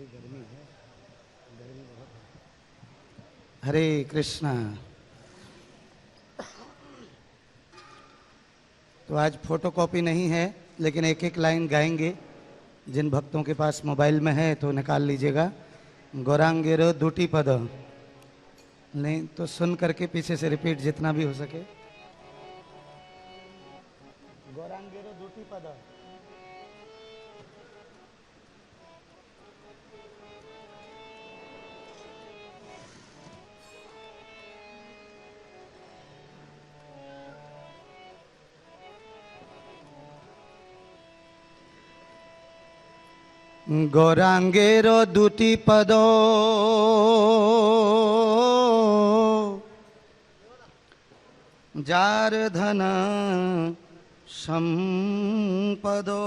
बड़ी गर्मी है, गर्मी बहुत है। हरे कृष्णा। तो आज फोटोकॉपी नहीं है, लेकिन एक एक लाइन गाएंगे। जिन भक्तों के पास मोबाइल में है तो निकाल लीजिएगा। गौरांगेरो दुटी पद, नहीं तो सुन करके पीछे से रिपीट जितना भी हो सके। गौरांगेरो दुटी पद। गौरांगेरो दुटी पदो जार धन संपदो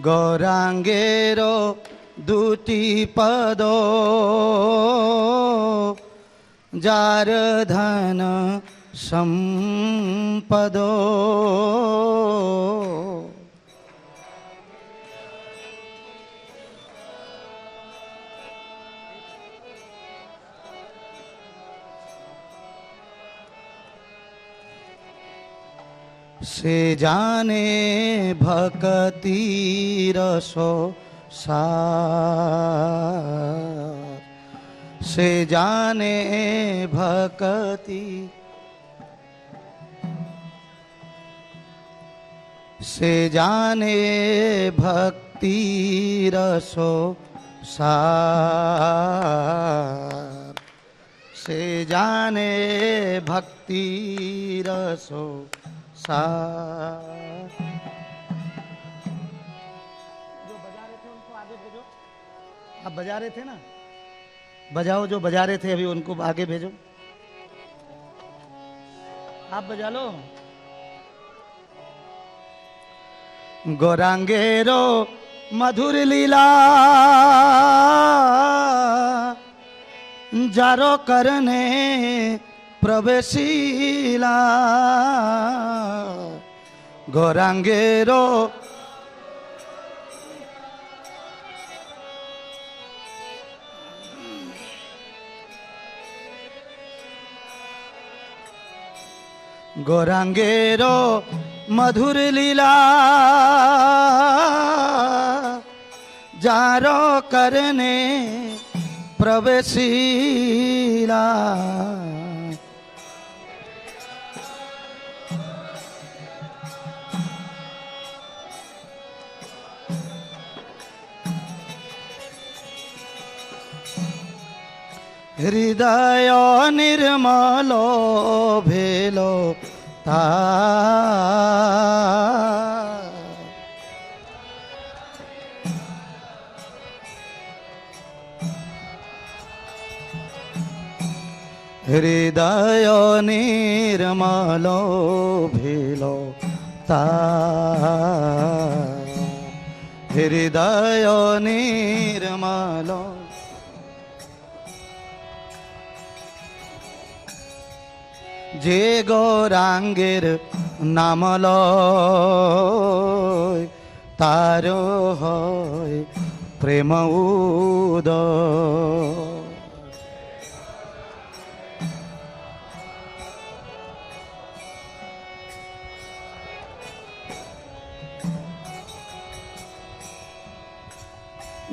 गौरांगेरो दुटी पदो जार धन संपदो से जाने भक्ति रसो सार, से जाने भक्ति, से जाने भक्ति रसो सार, से जाने भक्ति रसो सार। जो बजा रहे थे उनको आगे भेजो। आप बजा रहे थे ना, बजाओ। जो बजा रहे थे अभी उनको आगे भेजो। आप बजा लो। गौरांगेरो मधुर लीला जारो करने प्रवेशीला। गौरांगेरो गौरांगेरो मधुर लीला जारो करने प्रवेशीला। हृदय निर्मलो भेलो तार, हृदय निर्मलो भेलो तार, हृदय निर्मलो। जे गौरांगेर नाम लय तारो हय प्रेम उदय।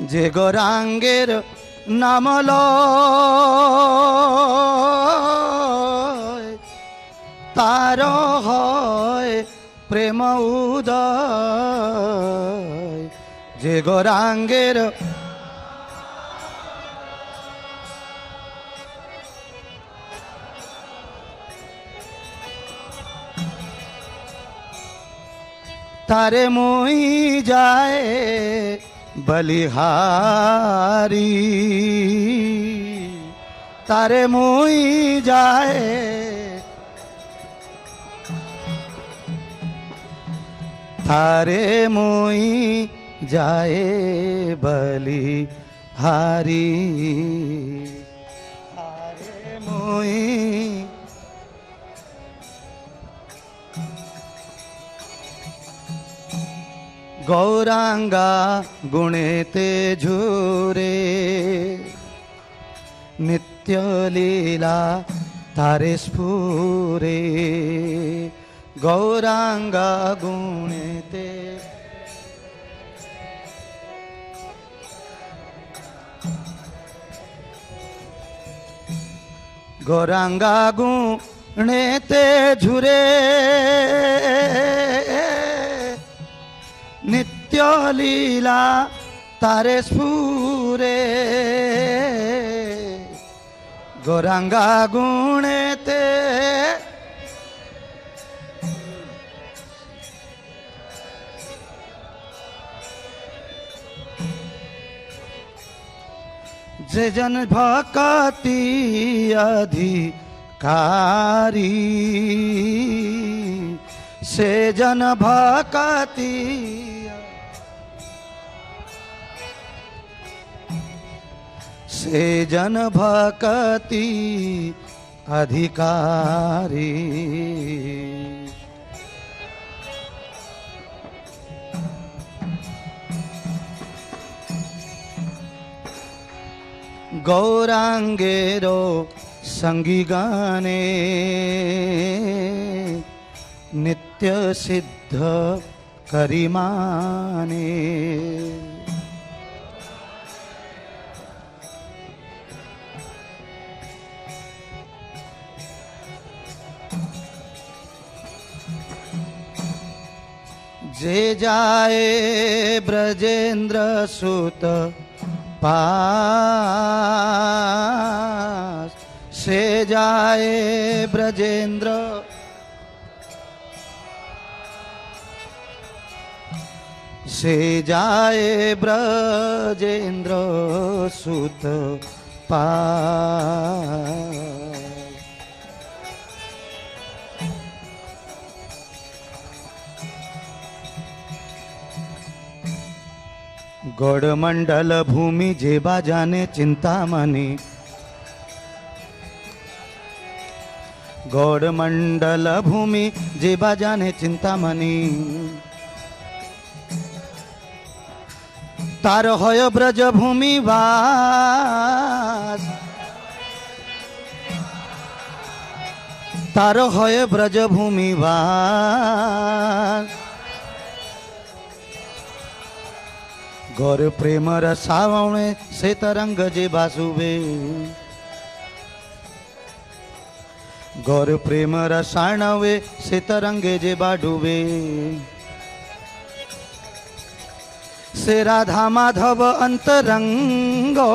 जे गौरांगेर नाम लय तारो हय प्रेम उदय। जे गौरांगेर तारे मुई जाए बलिहारी, तारे मुई जाए थारे मुई जाए बलिहारी। हारी हारे मोई गौरांगा गुणेते झूरे नित्य लीला तारे स्फुरे गौरांगा गुणेते गौरांगा गुणेते झुरे नित्य लीला तारे स्फुरे गौरांगा गुणेते जे जन भक्ति अधिकारी से जन भक्ति से जन भक्ति अधिकारी गौरांगेरो संगी गाने नित्य सिद्ध करिमाने जे जाए ब्रजेंद्र सुत पास से जाए ब्रजेंद्र से जाए ब्रजेंद्र सुत पास गौड़मंडल भूमि जेबा जाने चिंतामणि गौड़मंडल भूमि जेबा जाने चिंतामणि तार होय ब्रज भूमि वास तार होय ब्रज भूमि वास गौर प्रेम रसावणे से तरंग जे बासुबे गौर प्रेम रसाणवे से तरंगे जे बाडुबे से राधा माधव अंतरंगो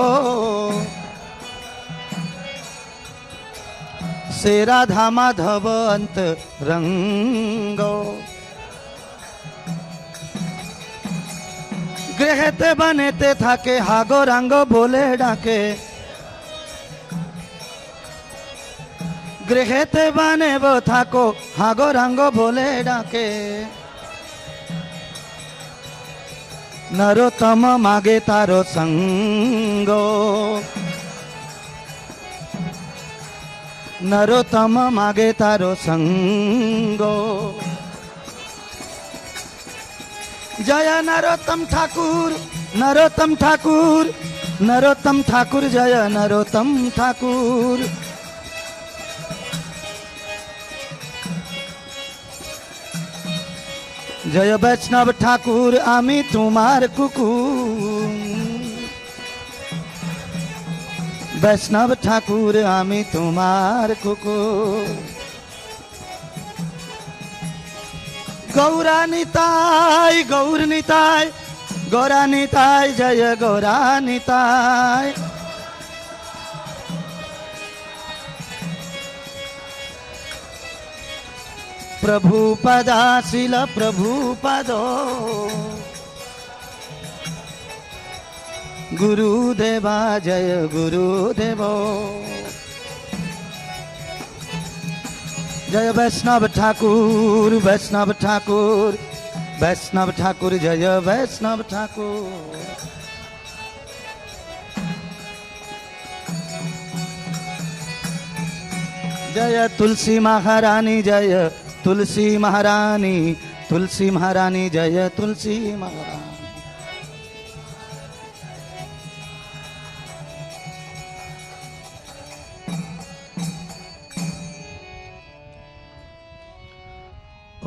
से राधा माधव अंतरंगो गृहते बनेते थाके हागो रांगो बोले डाके गृहते बने वो थाको हागो रांगो बोले डाके नरोत्तम मागे तारो संगो नरोत्तम मागे तारो संगो जय नरोत्तम ठाकुर नरोत्तम ठाकुर नरोत्तम ठाकुर जय नरोत्तम ठाकुर जय वैष्णव ठाकुर आमी तुम्हार कुकुर वैष्णव ठाकुर आमी तुम्हार कुकुर गौरानिताय गौरनिताय गौरानिताय जय गौरानिताय प्रभु पदाशिल प्रभु पदो गुरुदेवा जय गुरुदेवो जय वैष्णव ठाकुर वैष्णव ठाकुर वैष्णव ठाकुर जय वैष्णव ठाकुर जय तुलसी महारानी, जय तुलसी महारानी, तुलसी महारानी, जय तुलसी महारानी।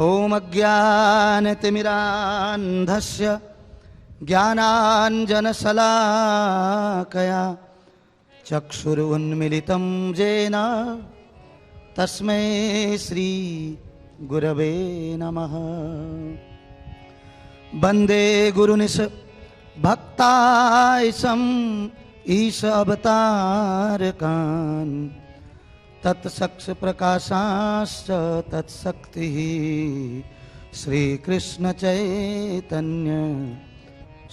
ओम अज्ञानतिमिरान्धस्य ज्ञानाञ्जनशलाकया चक्षुरुन्मिलितं येन तस्मै श्री गुरवे नमः। वन्दे गुरुनिश भक्तायसम् ईश अवतारकान् तत्सक्ष प्रकाशाश्च तत्शक्तिः श्रीकृष्ण चैतन्य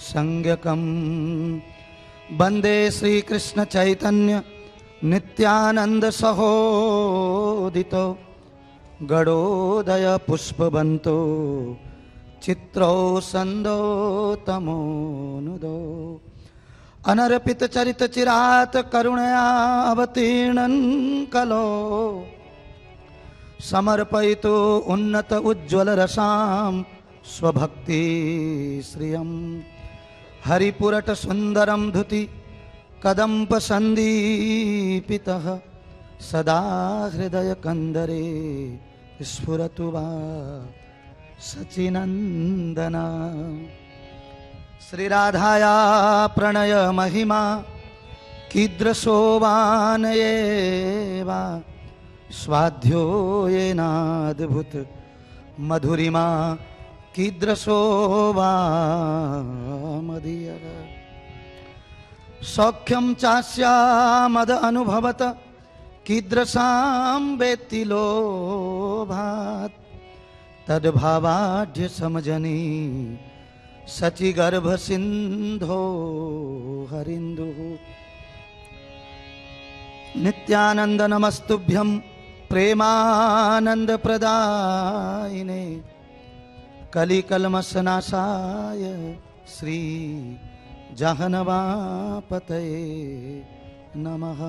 संज्ञकम्। वन्दे श्रीकृष्ण चैतन्य नित्यानंद सहोदितो गणोदय पुष्पवन्तो चित्रौ सन्दो तमोनुदो अनर्पित चरित चिरात करुणया अवतीर्णन् कलो समर्पयितो उन्नत उज्ज्वल रसां स्वभक्ति श्रियम्। हरिपुरट सुंदरम धुति कदम्ब संदीपितः सदा हृदय कंदरे स्फुरतु वा सचिनंदना। श्री राधाया प्रणय महिमा कीदृशोवान एवा स्वाध्यो येनाद्भुत मधुरिमा कीदृशोवा मदीयः। सौख्यं चास्यामद अनुभवत कीदृशां वेत्ति लोभात् तद्भावाढ्य समजनी सचि गर्भ सिंधो हरिंदुः। नित्यानंद नमस्तुभ्यं प्रेमानंद प्रदायिने कलिकल्मषनाशाय श्री जहन्नवापतये नमः।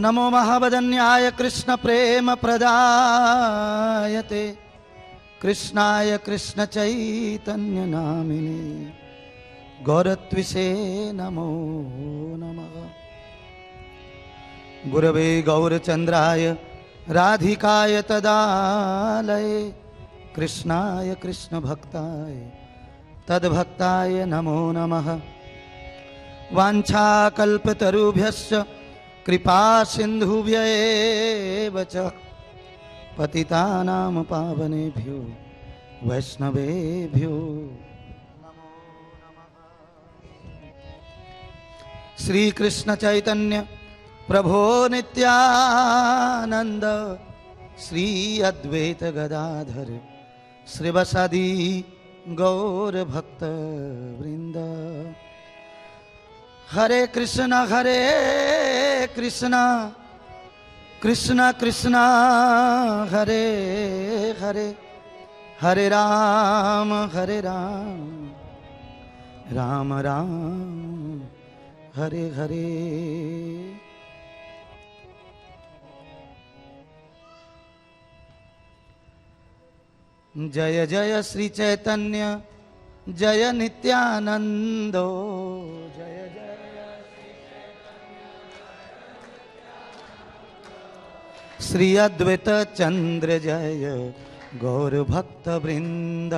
नमो महावदन्याय कृष्ण प्रेम प्रदायते कृष्णाय कृष्ण चैतन्य नामिने गौरत्विषे नमो नमः। गुरवे गौरचंद्राय राधिकाय तदालये कृष्णाय कृष्ण भक्ताय तद्भक्ताय नमो नमः। वाञ्छाकल्पतरुभ्यश्च कृपा सिन्धुभ्येव च पतितानां पावनेभ्यो वैष्णवेभ्यो नमो नमः। श्री कृष्ण चैतन्य प्रभो नित्यानंद श्री अद्वैत गदाधर श्रीवासादि गौर भक्त वृंद। हरे कृष्ण कृष्ण कृष्ण हरे हरे हरे राम राम राम हरे हरे। जय जय श्री चैतन्य जय नित्यानंदो जय जय श्री अद्वैत चंद्र जय गौर भक्त वृंद।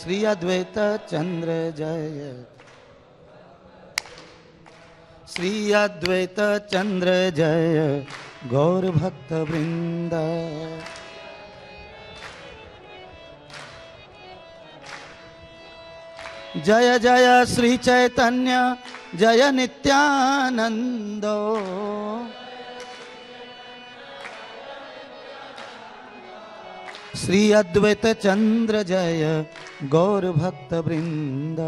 श्री अद्वैत चंद्र जय श्री अद्वैत चंद्र जय गौर भक्त वृंद। जय जय श्री चैतन्य जय नित्यानंदो श्री अद्वैत चंद्र जय गौर भक्त वृंद।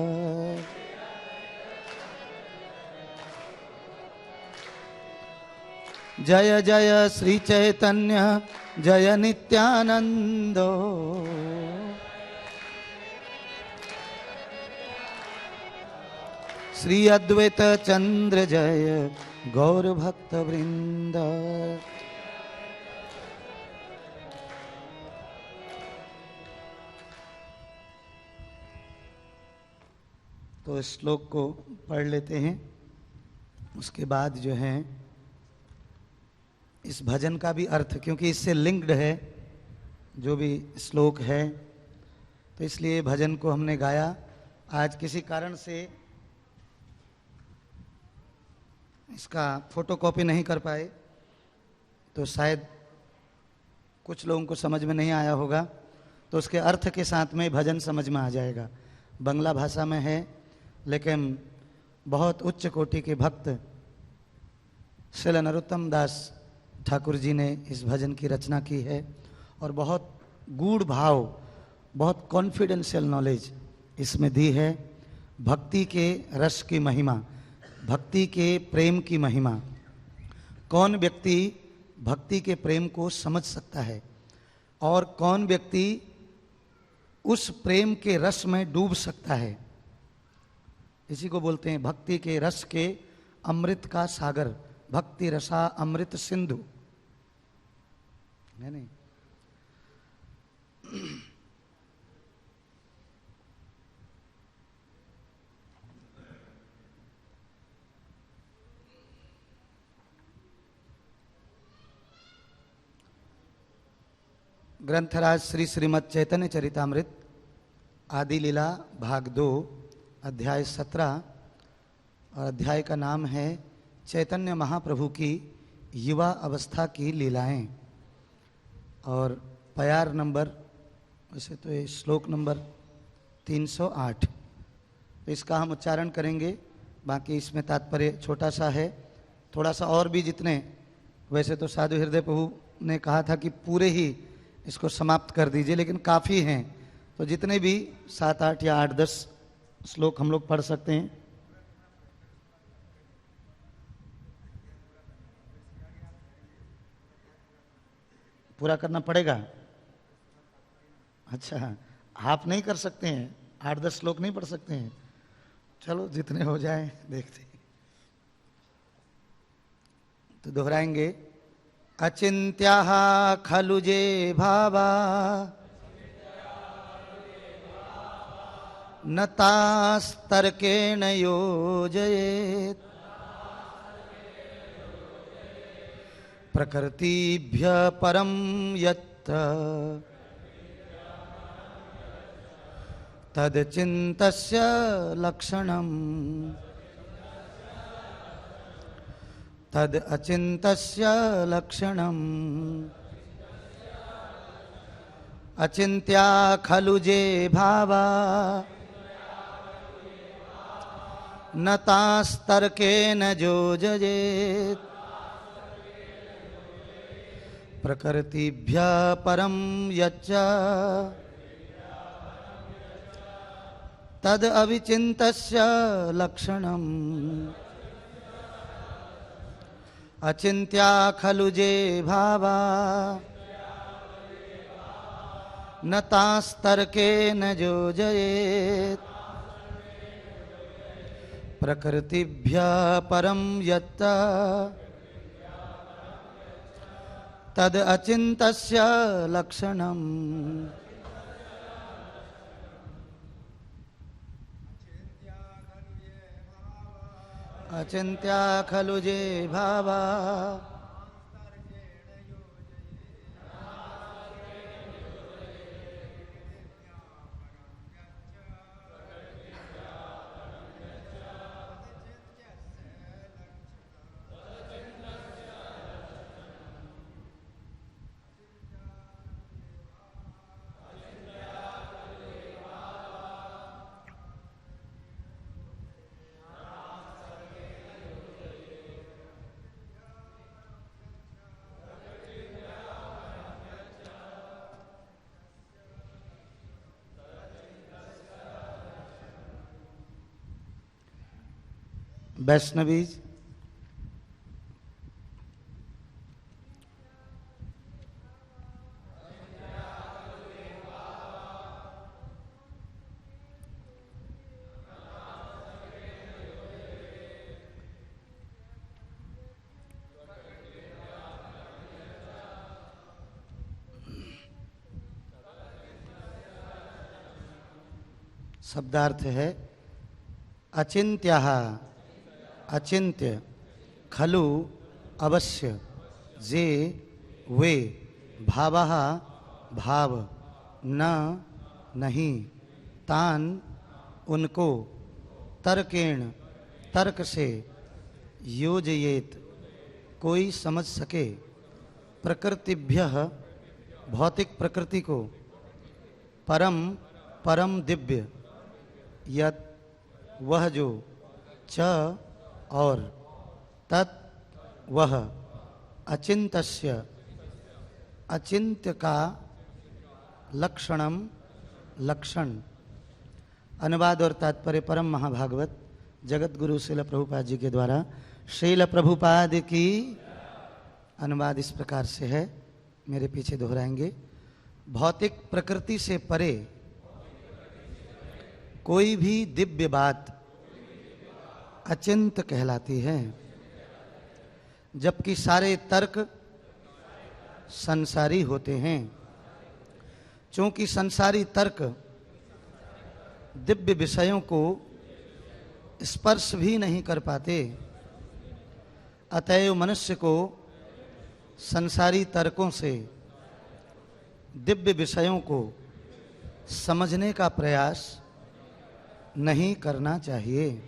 जय जय श्री चैतन्य जय नित्यानंदो श्री अद्वैत चंद्र जय गौर भक्त वृंद। तो श्लोक को पढ़ लेते हैं, उसके बाद जो है इस भजन का भी अर्थ, क्योंकि इससे लिंक्ड है जो भी श्लोक है, तो इसलिए भजन को हमने गाया। आज किसी कारण से इसका फोटोकॉपी नहीं कर पाए, तो शायद कुछ लोगों को समझ में नहीं आया होगा, तो उसके अर्थ के साथ में भजन समझ में आ जाएगा। बंगला भाषा में है, लेकिन बहुत उच्च कोटि के भक्त श्रील नरोत्तम दास ठाकुर जी ने इस भजन की रचना की है, और बहुत गूढ़ भाव, बहुत कॉन्फिडेंशियल नॉलेज इसमें दी है। भक्ति के रस की महिमा, भक्ति के प्रेम की महिमा, कौन व्यक्ति भक्ति के प्रेम को समझ सकता है और कौन व्यक्ति उस प्रेम के रस में डूब सकता है, इसी को बोलते हैं भक्ति के रस के अमृत का सागर, भक्ति रसा अमृत सिंधु, है नहीं? ग्रंथराज श्री श्रीमद् चैतन्य चरितामृत आदि लीला भाग 2 अध्याय 17, और अध्याय का नाम है चैतन्य महाप्रभु की युवा अवस्था की लीलाएं। और प्यार नंबर, वैसे तो ये श्लोक नंबर 308, तो इसका हम उच्चारण करेंगे। बाकी इसमें तात्पर्य छोटा सा है, थोड़ा सा और भी जितने, वैसे तो साधु हृदय प्रभु ने कहा था कि पूरे ही इसको समाप्त कर दीजिए, लेकिन काफ़ी हैं, तो जितने भी 7, 8 या 8, 10 श्लोक हम लोग पढ़ सकते हैं। पूरा करना पड़ेगा? अच्छा, आप नहीं कर सकते हैं? 8, 10 श्लोक नहीं पढ़ सकते हैं? चलो जितने हो जाए देखते हैं। तो दोहराएंगे। अचिंत्याः खलु जे भावा न तास्तर्केण योजयेत् प्रकृतिभ्य परं यत् तद्चिन्तस्य लक्षणम् तद अचिंतस्य लक्षणम्। अचिंत्या खलु जे भावा न तास्तर्केण योजयेत् प्रकृतिभ्यः परं यच्च तद अविचिन्तस्य लक्षणम्। अचिंत्या खलु जे भावा न तास्तर्केण योजयेत् प्रकृतिभ्यः परं यत् तद अचिंतस्य लक्षणम्। अचिंत्या खलु जे भावा वैष्णवीज। शब्दार्थ है अचिंत्यः अचिंत्य, खलु अवश्य, जे वे, भावः भाव, न नहीं, तान उनको, तर्केण तर्क से, योजयेत कोई समझ सके, प्रकृतिभ्यः भौतिक प्रकृति को, परम परम दिव्य, यत वह जो, च और, तत् वह, अचिंतस्य अचिंत्य का, लक्षणम लक्षण। अनुवाद और तात्पर्य परम महाभागवत जगत गुरु श्रील प्रभुपाद जी के द्वारा। श्रील प्रभुपाद की। अनुवाद इस प्रकार से है, मेरे पीछे दोहराएंगे। भौतिक प्रकृति से परे कोई भी दिव्य बात अचिंत कहलाती है, जबकि सारे तर्क संसारी होते हैं। चूंकि संसारी तर्क दिव्य विषयों को स्पर्श भी नहीं कर पाते, अतएव मनुष्य को संसारी तर्कों से दिव्य विषयों को समझने का प्रयास नहीं करना चाहिए।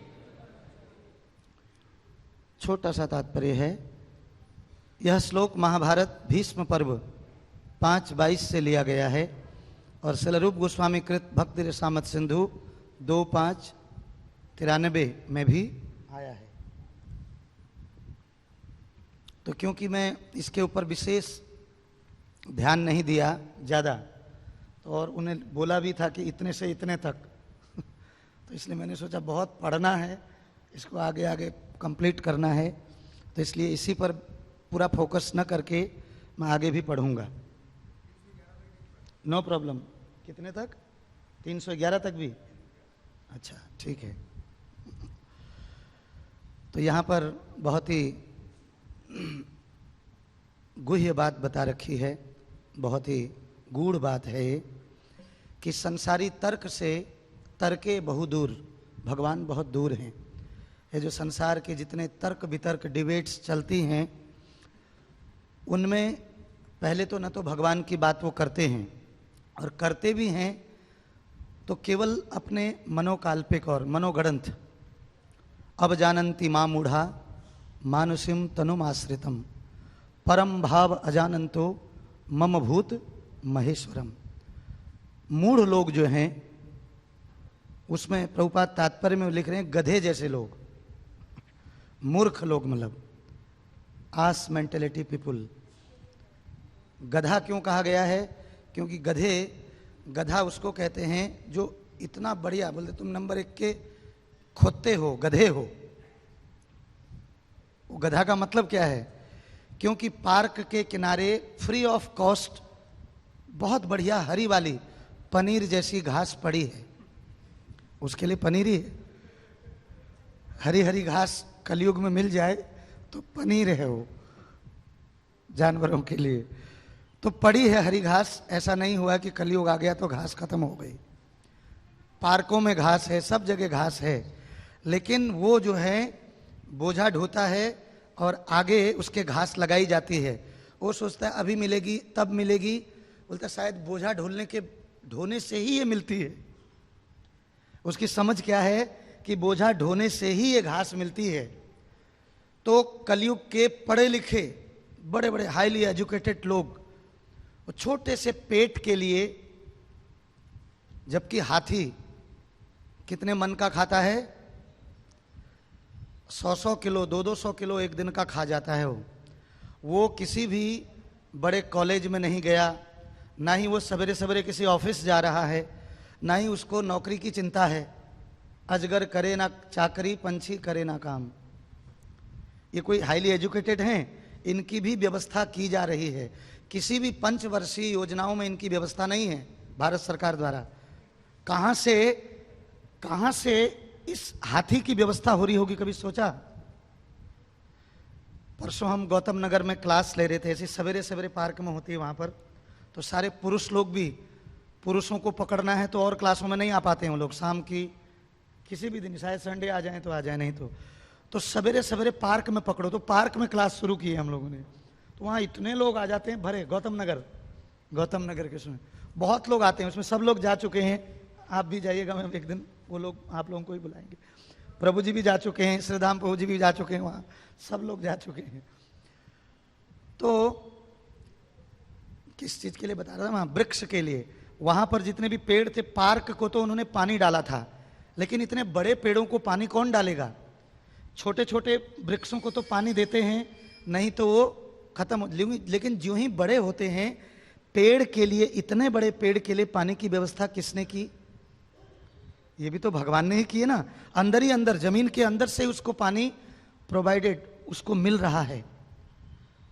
छोटा सा तात्पर्य है, यह श्लोक महाभारत भीष्म पर्व 5:22 से लिया गया है और शिलरूप गोस्वामी कृत भक्ति रसामत सिंधु 2:5-93 में भी आया है। तो क्योंकि मैं इसके ऊपर विशेष ध्यान नहीं दिया ज़्यादा, तो और उन्हें बोला भी था कि इतने से इतने तक तो इसलिए मैंने सोचा बहुत पढ़ना है, इसको आगे आगे कंप्लीट करना है, तो इसलिए इसी पर पूरा फोकस न करके मैं आगे भी पढ़ूंगा। No problem. कितने तक? 311 तक भी? अच्छा, ठीक है। तो यहाँ पर बहुत ही गुह्य बात बता रखी है, बहुत ही गूढ़ बात है ये, कि संसारी तर्क से तर्के बहुदूर, भगवान बहुत दूर हैं। ये जो संसार के जितने तर्क वितर्क डिबेट्स चलती हैं, उनमें पहले तो न तो भगवान की बात वो करते हैं, और करते भी हैं तो केवल अपने मनोकाल्पिक और मनोगणंत। अब जानन्ति मां मूढ़ा मानुषिम तनुमाश्रितम परम भाव अजानंतो मम भूत महेश्वरम। मूढ़ लोग जो हैं, उसमें प्रभुपाद तात्पर्य में लिख रहे हैं गधे जैसे लोग, मूर्ख लोग, मतलब आस मेंटेलिटी पीपुल। गधा क्यों कहा गया है? क्योंकि गधा उसको कहते हैं जो इतना बढ़िया, बोलते तुम नंबर 1 के खोते हो, गधे हो। वो गधा का मतलब क्या है? क्योंकि पार्क के किनारे फ्री ऑफ कॉस्ट बहुत बढ़िया हरी वाली पनीर जैसी घास पड़ी है, उसके लिए पनीर ही है। हरी हरी घास कलयुग में मिल जाए तो पनीर है वो जानवरों के लिए। तो पड़ी है हरी घास, ऐसा नहीं हुआ कि कलयुग आ गया तो घास खत्म हो गई। पार्कों में घास है, सब जगह घास है, लेकिन वो जो है बोझा ढोता है और आगे उसके घास लगाई जाती है। वो सोचता है अभी मिलेगी तब मिलेगी, बोलता शायद बोझा ढोने से ही ये मिलती है। उसकी समझ क्या है कि बोझा ढोने से ही ये घास मिलती है। तो कलयुग के पढ़े लिखे बड़े बड़े हाईली एजुकेटेड लोग छोटे से पेट के लिए, जबकि हाथी कितने मन का खाता है? 100-100 किलो, 200-200 किलो एक दिन का खा जाता है। वो किसी भी बड़े कॉलेज में नहीं गया, ना ही वो सवेरे सवेरे किसी ऑफिस जा रहा है, ना ही उसको नौकरी की चिंता है। अजगर करे ना चाकरी, पंछी करे ना काम। ये कोई हाईली एजुकेटेड हैं, इनकी भी व्यवस्था की जा रही है। किसी भी पंचवर्षीय योजनाओं में इनकी व्यवस्था नहीं है भारत सरकार द्वारा। कहाँ से इस हाथी की व्यवस्था हो रही होगी, कभी सोचा? परसों हम गौतम नगर में क्लास ले रहे थे, ऐसे सवेरे सवेरे पार्क में होती है वहाँ पर, तो सारे पुरुष लोग भी पुरुषों को पकड़ना है तो और क्लासों में नहीं आ पाते हैं वो लोग, शाम की किसी भी दिन, शायद संडे आ जाए तो आ जाए, नहीं तो सवेरे सवेरे पार्क में पकड़ो। तो पार्क में क्लास शुरू की है हम लोगों ने, तो वहाँ इतने लोग आ जाते हैं भरे। गौतम नगर के उसमें बहुत लोग आते हैं, उसमें सब लोग जा चुके हैं। आप भी जाइएगा, मैं एक दिन वो लोग आप लोगों को ही बुलाएंगे। प्रभु जी भी जा चुके हैं, श्रीधाम प्रभु जी भी जा चुके हैं, वहाँ सब लोग जा चुके हैं। तो किस चीज के लिए बता रहा था, वहाँ वृक्ष के लिए। वहां पर जितने भी पेड़ थे, पार्क को तो उन्होंने पानी डाला था, लेकिन इतने बड़े पेड़ों को पानी कौन डालेगा? छोटे छोटे वृक्षों को तो पानी देते हैं, नहीं तो वो खत्म हो। लेकिन जो ही बड़े होते हैं, पेड़ के लिए, इतने बड़े पेड़ के लिए पानी की व्यवस्था किसने की? ये भी तो भगवान ने ही की है ना। अंदर ही अंदर, जमीन के अंदर से उसको पानी प्रोवाइडेड, उसको मिल रहा है।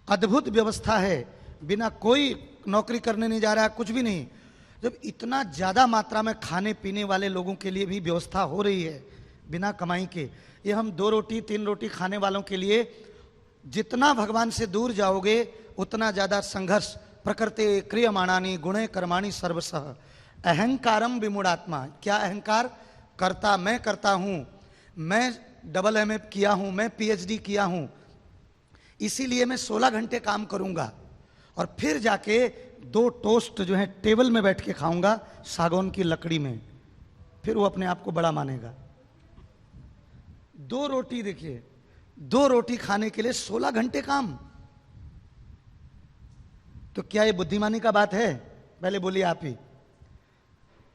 अद्भुत व्यवस्था है, बिना कोई नौकरी करने नहीं जा रहा है, कुछ भी नहीं। जब इतना ज्यादा मात्रा में खाने पीने वाले लोगों के लिए भी व्यवस्था हो रही है बिना कमाई के, ये हम 2 रोटी 3 रोटी खाने वालों के लिए, जितना भगवान से दूर जाओगे उतना ज्यादा संघर्ष। प्रकृति क्रियमाणानि गुणे कर्माणि सर्वशः अहंकारम विमूढ़ात्मा। क्या अहंकार? करता, मैं करता हूं, मैं AA किया हूं, मैं PhD किया हूं, इसीलिए मैं 16 घंटे काम करूंगा और फिर जाके 2 टोस्ट जो है टेबल में बैठ के खाऊंगा सागौन की लकड़ी में, फिर वो अपने आप को बड़ा मानेगा। 2 रोटी, देखिए 2 रोटी खाने के लिए 16 घंटे काम। तो क्या ये बुद्धिमानी का बात है? पहले बोलिए आप ही,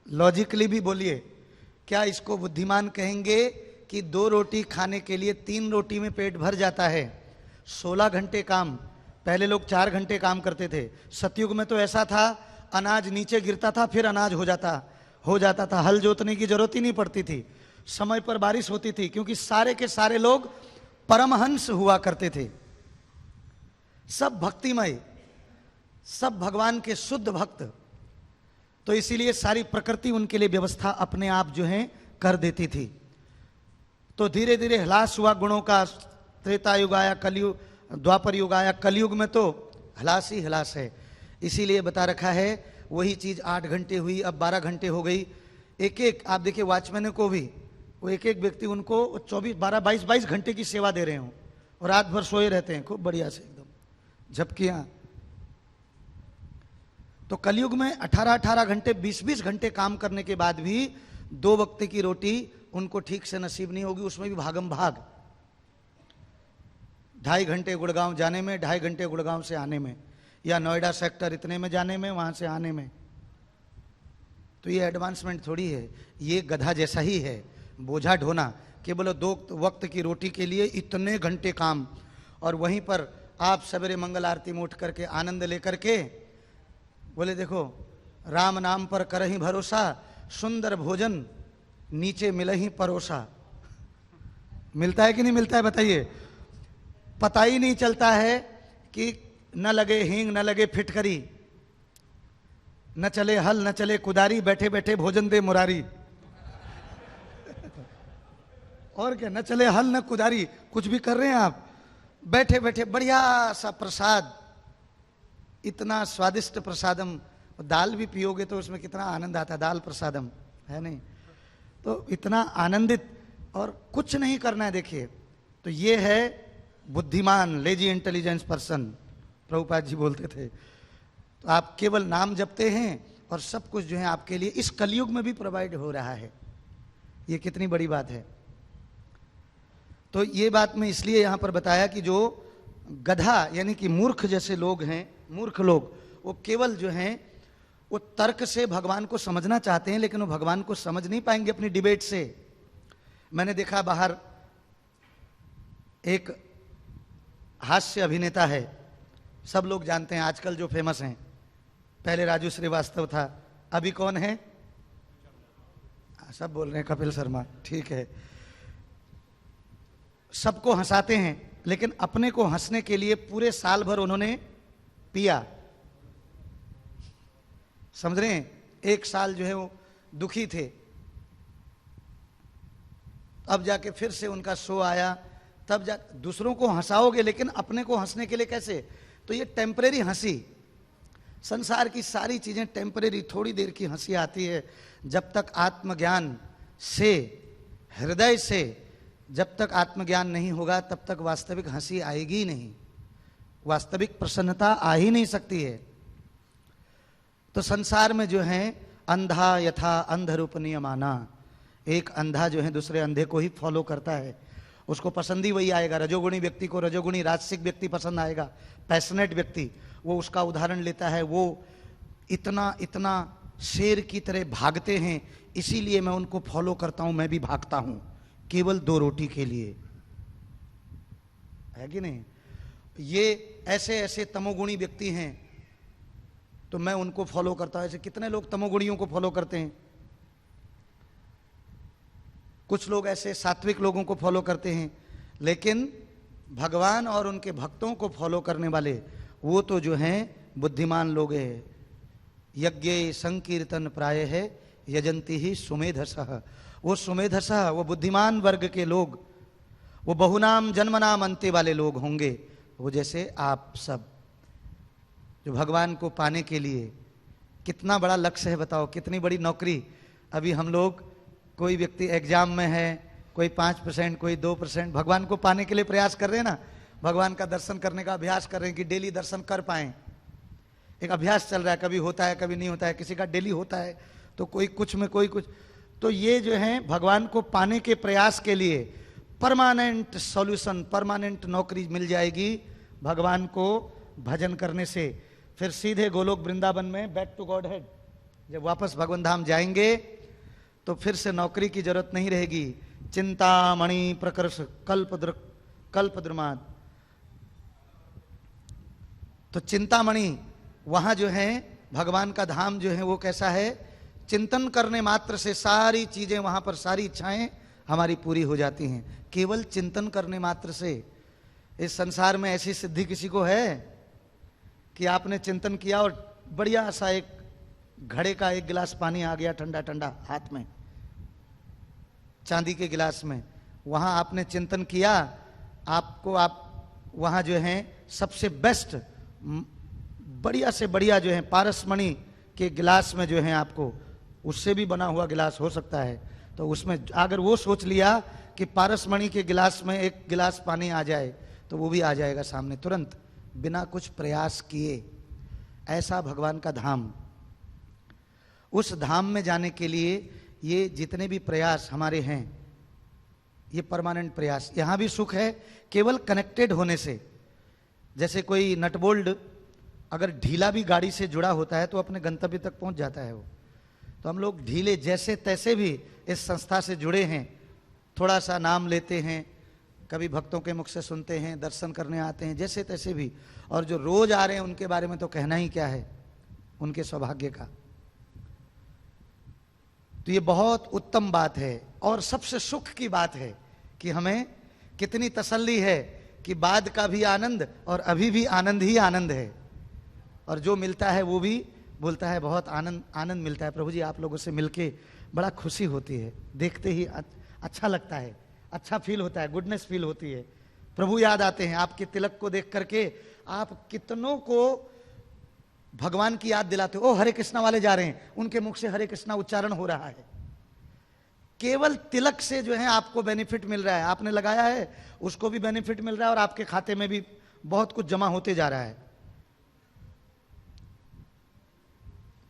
लॉजिकली भी बोलिए, क्या इसको बुद्धिमान कहेंगे कि 2 रोटी खाने के लिए 3 रोटी में पेट भर जाता है? 16 घंटे काम। पहले लोग 4 घंटे काम करते थे। सतयुग में तो ऐसा था, अनाज नीचे गिरता था फिर अनाज हो जाता था। हल जोतने की जरूरत ही नहीं पड़ती थी, समय पर बारिश होती थी, क्योंकि सारे के सारे लोग परमहंस हुआ करते थे, सब भक्तिमय, सब भगवान के शुद्ध भक्त। तो इसीलिए सारी प्रकृति उनके लिए व्यवस्था अपने आप जो है कर देती थी। तो धीरे धीरे ह्रास हुआ गुणों का। त्रेता युग आया, कलयुग, द्वापर युग आया, कलयुग में तो ह्रास ही ह्रास है। इसीलिए बता रखा है, वही चीज 8 घंटे हुई, अब 12 घंटे हो गई। एक आप देखिए वॉचमैन को भी, वो एक व्यक्ति उनको 24, 12, 22 घंटे की सेवा दे रहे हो और रात भर सोए रहते हैं खूब बढ़िया से एकदम झपकियां। तो कलयुग में 18 घंटे 20 घंटे काम करने के बाद भी 2 वक्त की रोटी उनको ठीक से नसीब नहीं होगी, उसमें भी भागम भाग। 2.5 घंटे गुड़गांव जाने में, 2.5 घंटे गुड़गांव से आने में, या नोएडा सेक्टर इतने में जाने में, वहां से आने में। तो ये एडवांसमेंट थोड़ी है, ये गधा जैसा ही है, बोझा ढोना। केवल 2 वक्त की रोटी के लिए इतने घंटे काम। और वहीं पर आप सवेरे मंगल आरती में उठ करके आनंद लेकर के बोले, देखो राम नाम पर करही भरोसा, सुंदर भोजन नीचे मिले ही परोसा। मिलता है कि नहीं मिलता है बताइए? पता ही नहीं चलता है कि न लगे हींग, न लगे फिटकरी, न चले हल, न चले कुदारी, बैठे बैठे भोजन दे मुरारी। और क्या, न चले हल न कुदारी, कुछ भी कर रहे हैं आप, बैठे बैठे बढ़िया सा प्रसाद, इतना स्वादिष्ट प्रसादम। दाल भी पियोगे तो उसमें कितना आनंद आता है, दाल प्रसादम है नहीं? तो इतना आनंदित, और कुछ नहीं करना है। देखिए, तो ये है बुद्धिमान, lazy intelligence person, Prabhupada ji बोलते थे। तो आप केवल नाम जपते हैं और सब कुछ जो है आपके लिए इस कलयुग में भी प्रोवाइड हो रहा है। ये कितनी बड़ी बात है। तो ये बात मैं इसलिए यहां पर बताया कि जो गधा यानी कि मूर्ख जैसे लोग हैं, मूर्ख लोग, वो केवल जो हैं वो तर्क से भगवान को समझना चाहते हैं, लेकिन वो भगवान को समझ नहीं पाएंगे अपनी डिबेट से। मैंने देखा बाहर एक हास्य अभिनेता है, सब लोग जानते हैं आजकल जो फेमस हैं। पहले राजू श्रीवास्तव था, अभी कौन है? सब बोल रहे हैं कपिल शर्मा, ठीक है। सबको हंसाते हैं, लेकिन अपने को हंसने के लिए पूरे साल भर उन्होंने पिया। समझ रहे हैं? 1 साल जो है वो दुखी थे, अब जाके फिर से उनका शो आया, तब जा दूसरों को हंसाओगे, लेकिन अपने को हंसने के लिए कैसे? तो ये टेम्परेरी हंसी, संसार की सारी चीजें टेम्परेरी, थोड़ी देर की हंसी आती है। जब तक आत्मज्ञान से, हृदय से जब तक आत्मज्ञान नहीं होगा तब तक वास्तविक हंसी आएगी नहीं, वास्तविक प्रसन्नता आ ही नहीं सकती है। तो संसार में जो है अंधा यथा अंधरूप नियमाना, एक अंधा जो है दूसरे अंधे को ही फॉलो करता है, उसको पसंद ही वही आएगा। रजोगुणी व्यक्ति को रजोगुणी, राजसिक व्यक्ति पसंद आएगा, पैशनेट व्यक्ति, वो उसका उदाहरण लेता है। वो इतना इतना शेर की तरह भागते हैं, इसीलिए मैं उनको फॉलो करता हूं, मैं भी भागता हूं केवल 2 रोटी के लिए, है कि नहीं? ये ऐसे ऐसे तमोगुणी व्यक्ति हैं तो मैं उनको फॉलो करता हूं। ऐसे कितने लोग तमोगुणियों को फॉलो करते हैं, कुछ लोग ऐसे सात्विक लोगों को फॉलो करते हैं, लेकिन भगवान और उनके भक्तों को फॉलो करने वाले वो तो जो हैं बुद्धिमान लोग हैं। यज्ञ संकीर्तन प्राय है यजंती ही सुमेधसः, वो सुमेधसः, वो बुद्धिमान वर्ग के लोग, वो बहुनाम जन्मनाम अंत्य वाले लोग होंगे, वो जैसे आप सब जो भगवान को पाने के लिए, कितना बड़ा लक्ष्य है बताओ, कितनी बड़ी नौकरी। अभी हम लोग, कोई व्यक्ति एग्जाम में है, कोई 5%, कोई 2%, भगवान को पाने के लिए प्रयास कर रहे हैं ना, भगवान का दर्शन करने का अभ्यास कर रहे हैं कि डेली दर्शन कर पाएं। एक अभ्यास चल रहा है, कभी होता है कभी नहीं होता है, किसी का डेली होता है तो कोई कुछ में कोई कुछ। तो ये जो है भगवान को पाने के प्रयास के लिए परमानेंट सॉल्यूशन, परमानेंट नौकरी मिल जाएगी भगवान को भजन करने से। फिर सीधे गोलोक वृंदावन में बैक टू गॉड हेड, जब वापस भगवान धाम जाएंगे तो फिर से नौकरी की जरूरत नहीं रहेगी। चिंतामणि प्रकर्ष कल्पद्रुमाद, तो चिंतामणि वहां जो है भगवान का धाम जो है वो कैसा है, चिंतन करने मात्र से सारी चीजें वहां पर, सारी इच्छाएं हमारी पूरी हो जाती हैं, केवल चिंतन करने मात्र से। इस संसार में ऐसी सिद्धि किसी को है कि आपने चिंतन किया और बढ़िया सा एक घड़े का 1 गिलास पानी आ गया ठंडा ठंडा हाथ में, चांदी के गिलास में, वहां आपने चिंतन किया, आपको आप वहां जो है सबसे बेस्ट, बढ़िया से बढ़िया जो है पारसमणि के गिलास में जो है आपको, उससे भी बना हुआ गिलास हो सकता है, तो उसमें अगर वो सोच लिया कि पारसमणि के गिलास में 1 गिलास पानी आ जाए तो वो भी आ जाएगा सामने तुरंत, बिना कुछ प्रयास किए। ऐसा भगवान का धाम। उस धाम में जाने के लिए ये जितने भी प्रयास हमारे हैं, ये परमानेंट प्रयास। यहां भी सुख है केवल कनेक्टेड होने से। जैसे कोई नटबोल्ट अगर ढीला भी गाड़ी से जुड़ा होता है तो अपने गंतव्य तक पहुंच जाता है वो। तो हम लोग ढीले जैसे तैसे भी इस संस्था से जुड़े हैं, थोड़ा सा नाम लेते हैं, कभी भक्तों के मुख से सुनते हैं, दर्शन करने आते हैं, जैसे तैसे भी, और जो रोज आ रहे हैं उनके बारे में तो कहना ही क्या है, उनके सौभाग्य का। तो ये बहुत उत्तम बात है और सबसे सुख की बात है कि हमें कितनी तसल्ली है कि बाद का भी आनंद और अभी भी आनंद ही आनंद है, और जो मिलता है वो भी बोलता है बहुत आनंद आनंद मिलता है। प्रभु जी आप लोगों से मिलके बड़ा खुशी होती है, देखते ही अच्छा लगता है, अच्छा फील होता है, गुडनेस फील होती है, प्रभु याद आते हैं। आपके तिलक को देख करके आप कितनों को भगवान की याद दिलाते हो। ओ हरे कृष्णा वाले जा रहे हैं, उनके मुख से हरे कृष्णा उच्चारण हो रहा है। केवल तिलक से जो है आपको बेनिफिट मिल रहा है, आपने लगाया है उसको भी बेनिफिट मिल रहा है और आपके खाते में भी बहुत कुछ जमा होते जा रहा है।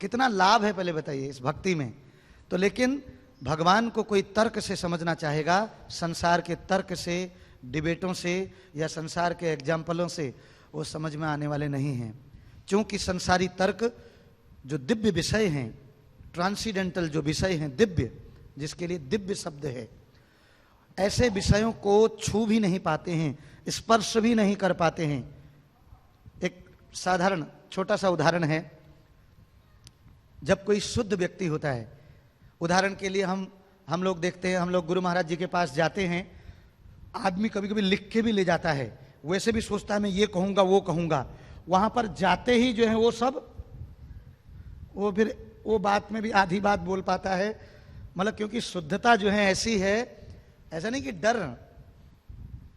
कितना लाभ है पहले बताइए इस भक्ति में। तो लेकिन भगवान को कोई तर्क से समझना चाहेगा, संसार के तर्क से, डिबेटों से या संसार के एग्जाम्पलों से वो समझ में आने वाले नहीं हैं। क्योंकि संसारी तर्क जो दिव्य विषय हैं, ट्रांसीडेंटल जो विषय हैं, दिव्य, जिसके लिए दिव्य शब्द है, ऐसे विषयों को छू भी नहीं पाते हैं, स्पर्श भी नहीं कर पाते हैं। एक साधारण छोटा सा उदाहरण है, जब कोई शुद्ध व्यक्ति होता है, उदाहरण के लिए हम लोग देखते हैं, हम लोग गुरु महाराज जी के पास जाते हैं, आदमी कभी कभी लिख के भी ले जाता है, वैसे भी सोचता है मैं ये कहूंगा वो कहूंगा, वहां पर जाते ही जो है वो सब, वो फिर वो बात में भी आधी बात बोल पाता है। मतलब क्योंकि शुद्धता जो है ऐसी है, ऐसा नहीं कि डर,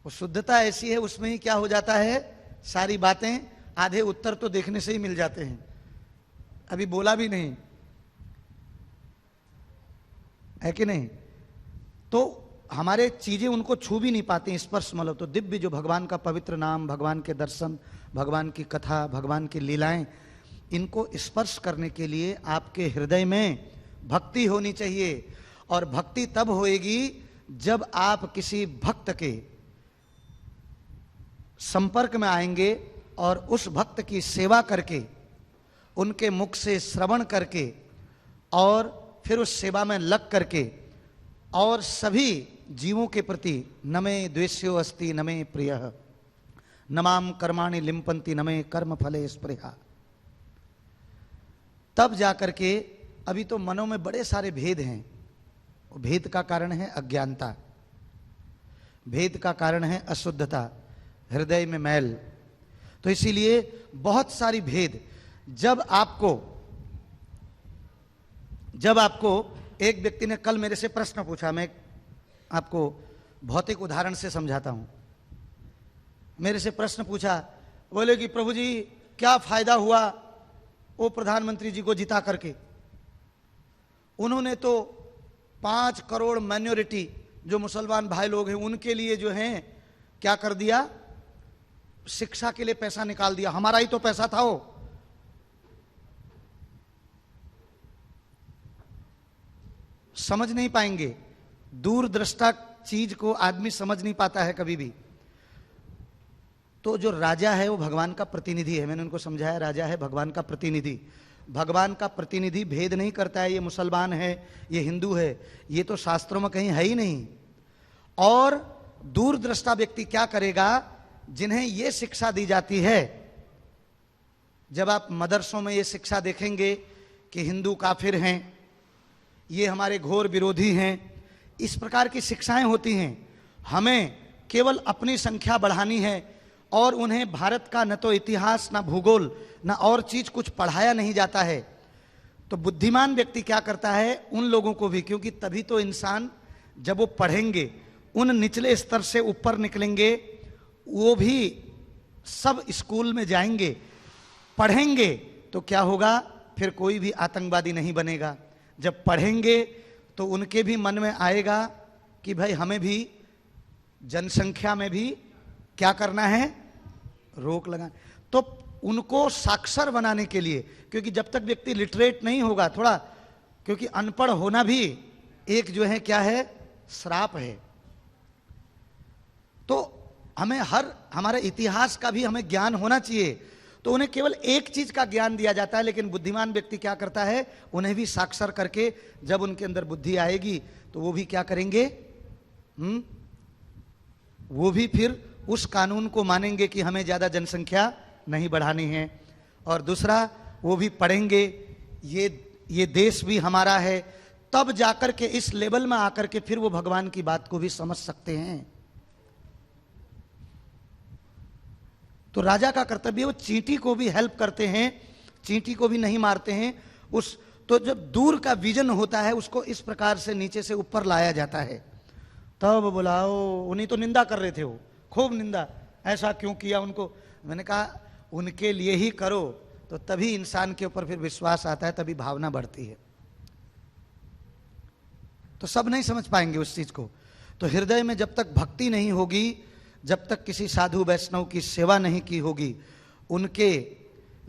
वो शुद्धता ऐसी है, उसमें ही क्या हो जाता है, सारी बातें, आधे उत्तर तो देखने से ही मिल जाते हैं। अभी बोला भी नहीं है कि नहीं, तो हमारे चीजें उनको छू भी नहीं पाते, स्पर्श मतलब। तो दिव्य जो भगवान का पवित्र नाम, भगवान के दर्शन, भगवान की कथा, भगवान की लीलाएं, इनको स्पर्श करने के लिए आपके हृदय में भक्ति होनी चाहिए। और भक्ति तब होएगी जब आप किसी भक्त के संपर्क में आएंगे और उस भक्त की सेवा करके, उनके मुख से श्रवण करके और फिर उस सेवा में लग करके और सभी जीवों के प्रति नमे द्वेष्यो अस्ति नमे प्रियः नमाम कर्माणि लिम्पन्ति नमे कर्म फले स्पृहा, तब जाकर के। अभी तो मनों में बड़े सारे भेद हैं। भेद का कारण है अज्ञानता, भेद का कारण है अशुद्धता, हृदय में मैल। तो इसीलिए बहुत सारी भेद। जब आपको एक व्यक्ति ने कल मेरे से प्रश्न पूछा, मैं आपको भौतिक उदाहरण से समझाता हूं। मेरे से प्रश्न पूछा, बोले कि प्रभु जी क्या फायदा हुआ वो प्रधानमंत्री जी को जिता करके, उन्होंने तो 5 करोड़ माइनॉरिटी जो मुसलमान भाई लोग हैं उनके लिए जो हैं क्या कर दिया, शिक्षा के लिए पैसा निकाल दिया, हमारा ही तो पैसा था वो। समझ नहीं पाएंगे, दूरदृष्टा चीज को आदमी समझ नहीं पाता है कभी भी। तो जो राजा है वो भगवान का प्रतिनिधि है, मैंने उनको समझाया, राजा है भगवान का प्रतिनिधि। भगवान का प्रतिनिधि भेद नहीं करता है, ये मुसलमान है, ये हिंदू है, ये तो शास्त्रों में कहीं है ही नहीं। और दूरदृष्टा व्यक्ति क्या करेगा, जिन्हें ये शिक्षा दी जाती है, जब आप मदरसों में ये शिक्षा देखेंगे कि हिंदू काफिर हैं, ये हमारे घोर विरोधी हैं, इस प्रकार की शिक्षाएं होती हैं। हमें केवल अपनी संख्या बढ़ानी है और उन्हें भारत का न तो इतिहास, न भूगोल, न और चीज कुछ पढ़ाया नहीं जाता है। तो बुद्धिमान व्यक्ति क्या करता है, उन लोगों को भी, क्योंकि तभी तो इंसान जब वो पढ़ेंगे, उन निचले स्तर से ऊपर निकलेंगे, वो भी सब स्कूल में जाएंगे, पढ़ेंगे, तो क्या होगा, फिर कोई भी आतंकवादी नहीं बनेगा। जब पढ़ेंगे तो उनके भी मन में आएगा कि भाई हमें भी जनसंख्या में भी क्या करना है, रोक लगा। तो उनको साक्षर बनाने के लिए, क्योंकि जब तक व्यक्ति लिटरेट नहीं होगा थोड़ा, क्योंकि अनपढ़ होना भी एक जो है क्या है, श्राप है। तो हमें हमारे इतिहास का भी हमें ज्ञान होना चाहिए। तो उन्हें केवल एक चीज का ज्ञान दिया जाता है, लेकिन बुद्धिमान व्यक्ति क्या करता है, उन्हें भी साक्षर करके जब उनके अंदर बुद्धि आएगी तो वो भी क्या करेंगे, वो भी फिर उस कानून को मानेंगे कि हमें ज्यादा जनसंख्या नहीं बढ़ानी है। और दूसरा, वो भी पढ़ेंगे ये देश भी हमारा है, तब जाकर के इस लेवल में आकर के फिर वो भगवान की बात को भी समझ सकते हैं। तो राजा का कर्तव्य, वो चींटी को भी हेल्प करते हैं, चींटी को भी नहीं मारते हैं। तो जब दूर का विजन होता है उसको इस प्रकार से नीचे से ऊपर लाया जाता है। तब बुलाओ, उन्हीं तो निंदा कर रहे थे, वो खूब निंदा, ऐसा क्यों किया उनको। मैंने कहा उनके लिए ही करो, तो तभी इंसान के ऊपर फिर विश्वास आता है, तभी भावना बढ़ती है। तो सब नहीं समझ पाएंगे उस चीज को। तो हृदय में जब तक भक्ति नहीं होगी, जब तक किसी साधु वैष्णव की सेवा नहीं की होगी, उनके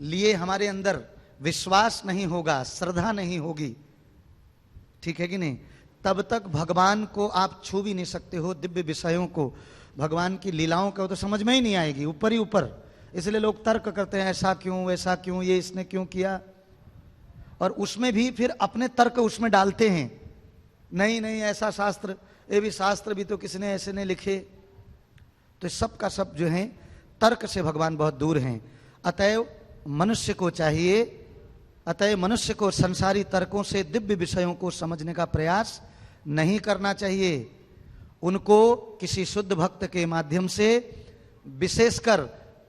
लिए हमारे अंदर विश्वास नहीं होगा, श्रद्धा नहीं होगी, ठीक है कि नहीं, तब तक भगवान को आप छू भी नहीं सकते हो। दिव्य विषयों को, भगवान की लीलाओं को तो समझ में ही नहीं आएगी, ऊपर ही ऊपर। इसलिए लोग तर्क करते हैं, ऐसा क्यों, वैसा क्यों, ये इसने क्यों किया, और उसमें भी फिर अपने तर्क उसमें डालते हैं। नहीं नहीं, ऐसा शास्त्र, ये भी शास्त्र भी तो किसने ऐसे ने लिखे। तो सब का सब जो है तर्क से भगवान बहुत दूर हैं। अतएव मनुष्य को संसारी तर्कों से दिव्य विषयों को समझने का प्रयास नहीं करना चाहिए। उनको किसी शुद्ध भक्त के माध्यम से, विशेषकर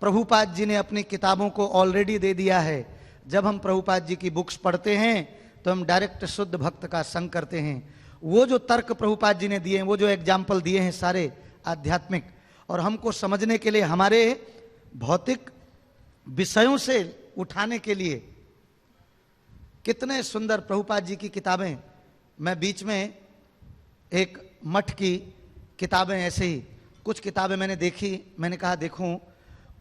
प्रभुपाद जी ने अपनी किताबों को ऑलरेडी दे दिया है। जब हम प्रभुपाद जी की बुक्स पढ़ते हैं तो हम डायरेक्ट शुद्ध भक्त का संग करते हैं। वो जो तर्क प्रभुपाद जी ने दिए हैं, वो जो एग्जाम्पल दिए हैं सारे आध्यात्मिक, और हमको समझने के लिए, हमारे भौतिक विषयों से उठाने के लिए, कितने सुंदर प्रभुपाद जी की किताबें। मैं बीच में एक मठ की किताबें ऐसे ही कुछ किताबें मैंने देखी, मैंने कहा देखूं,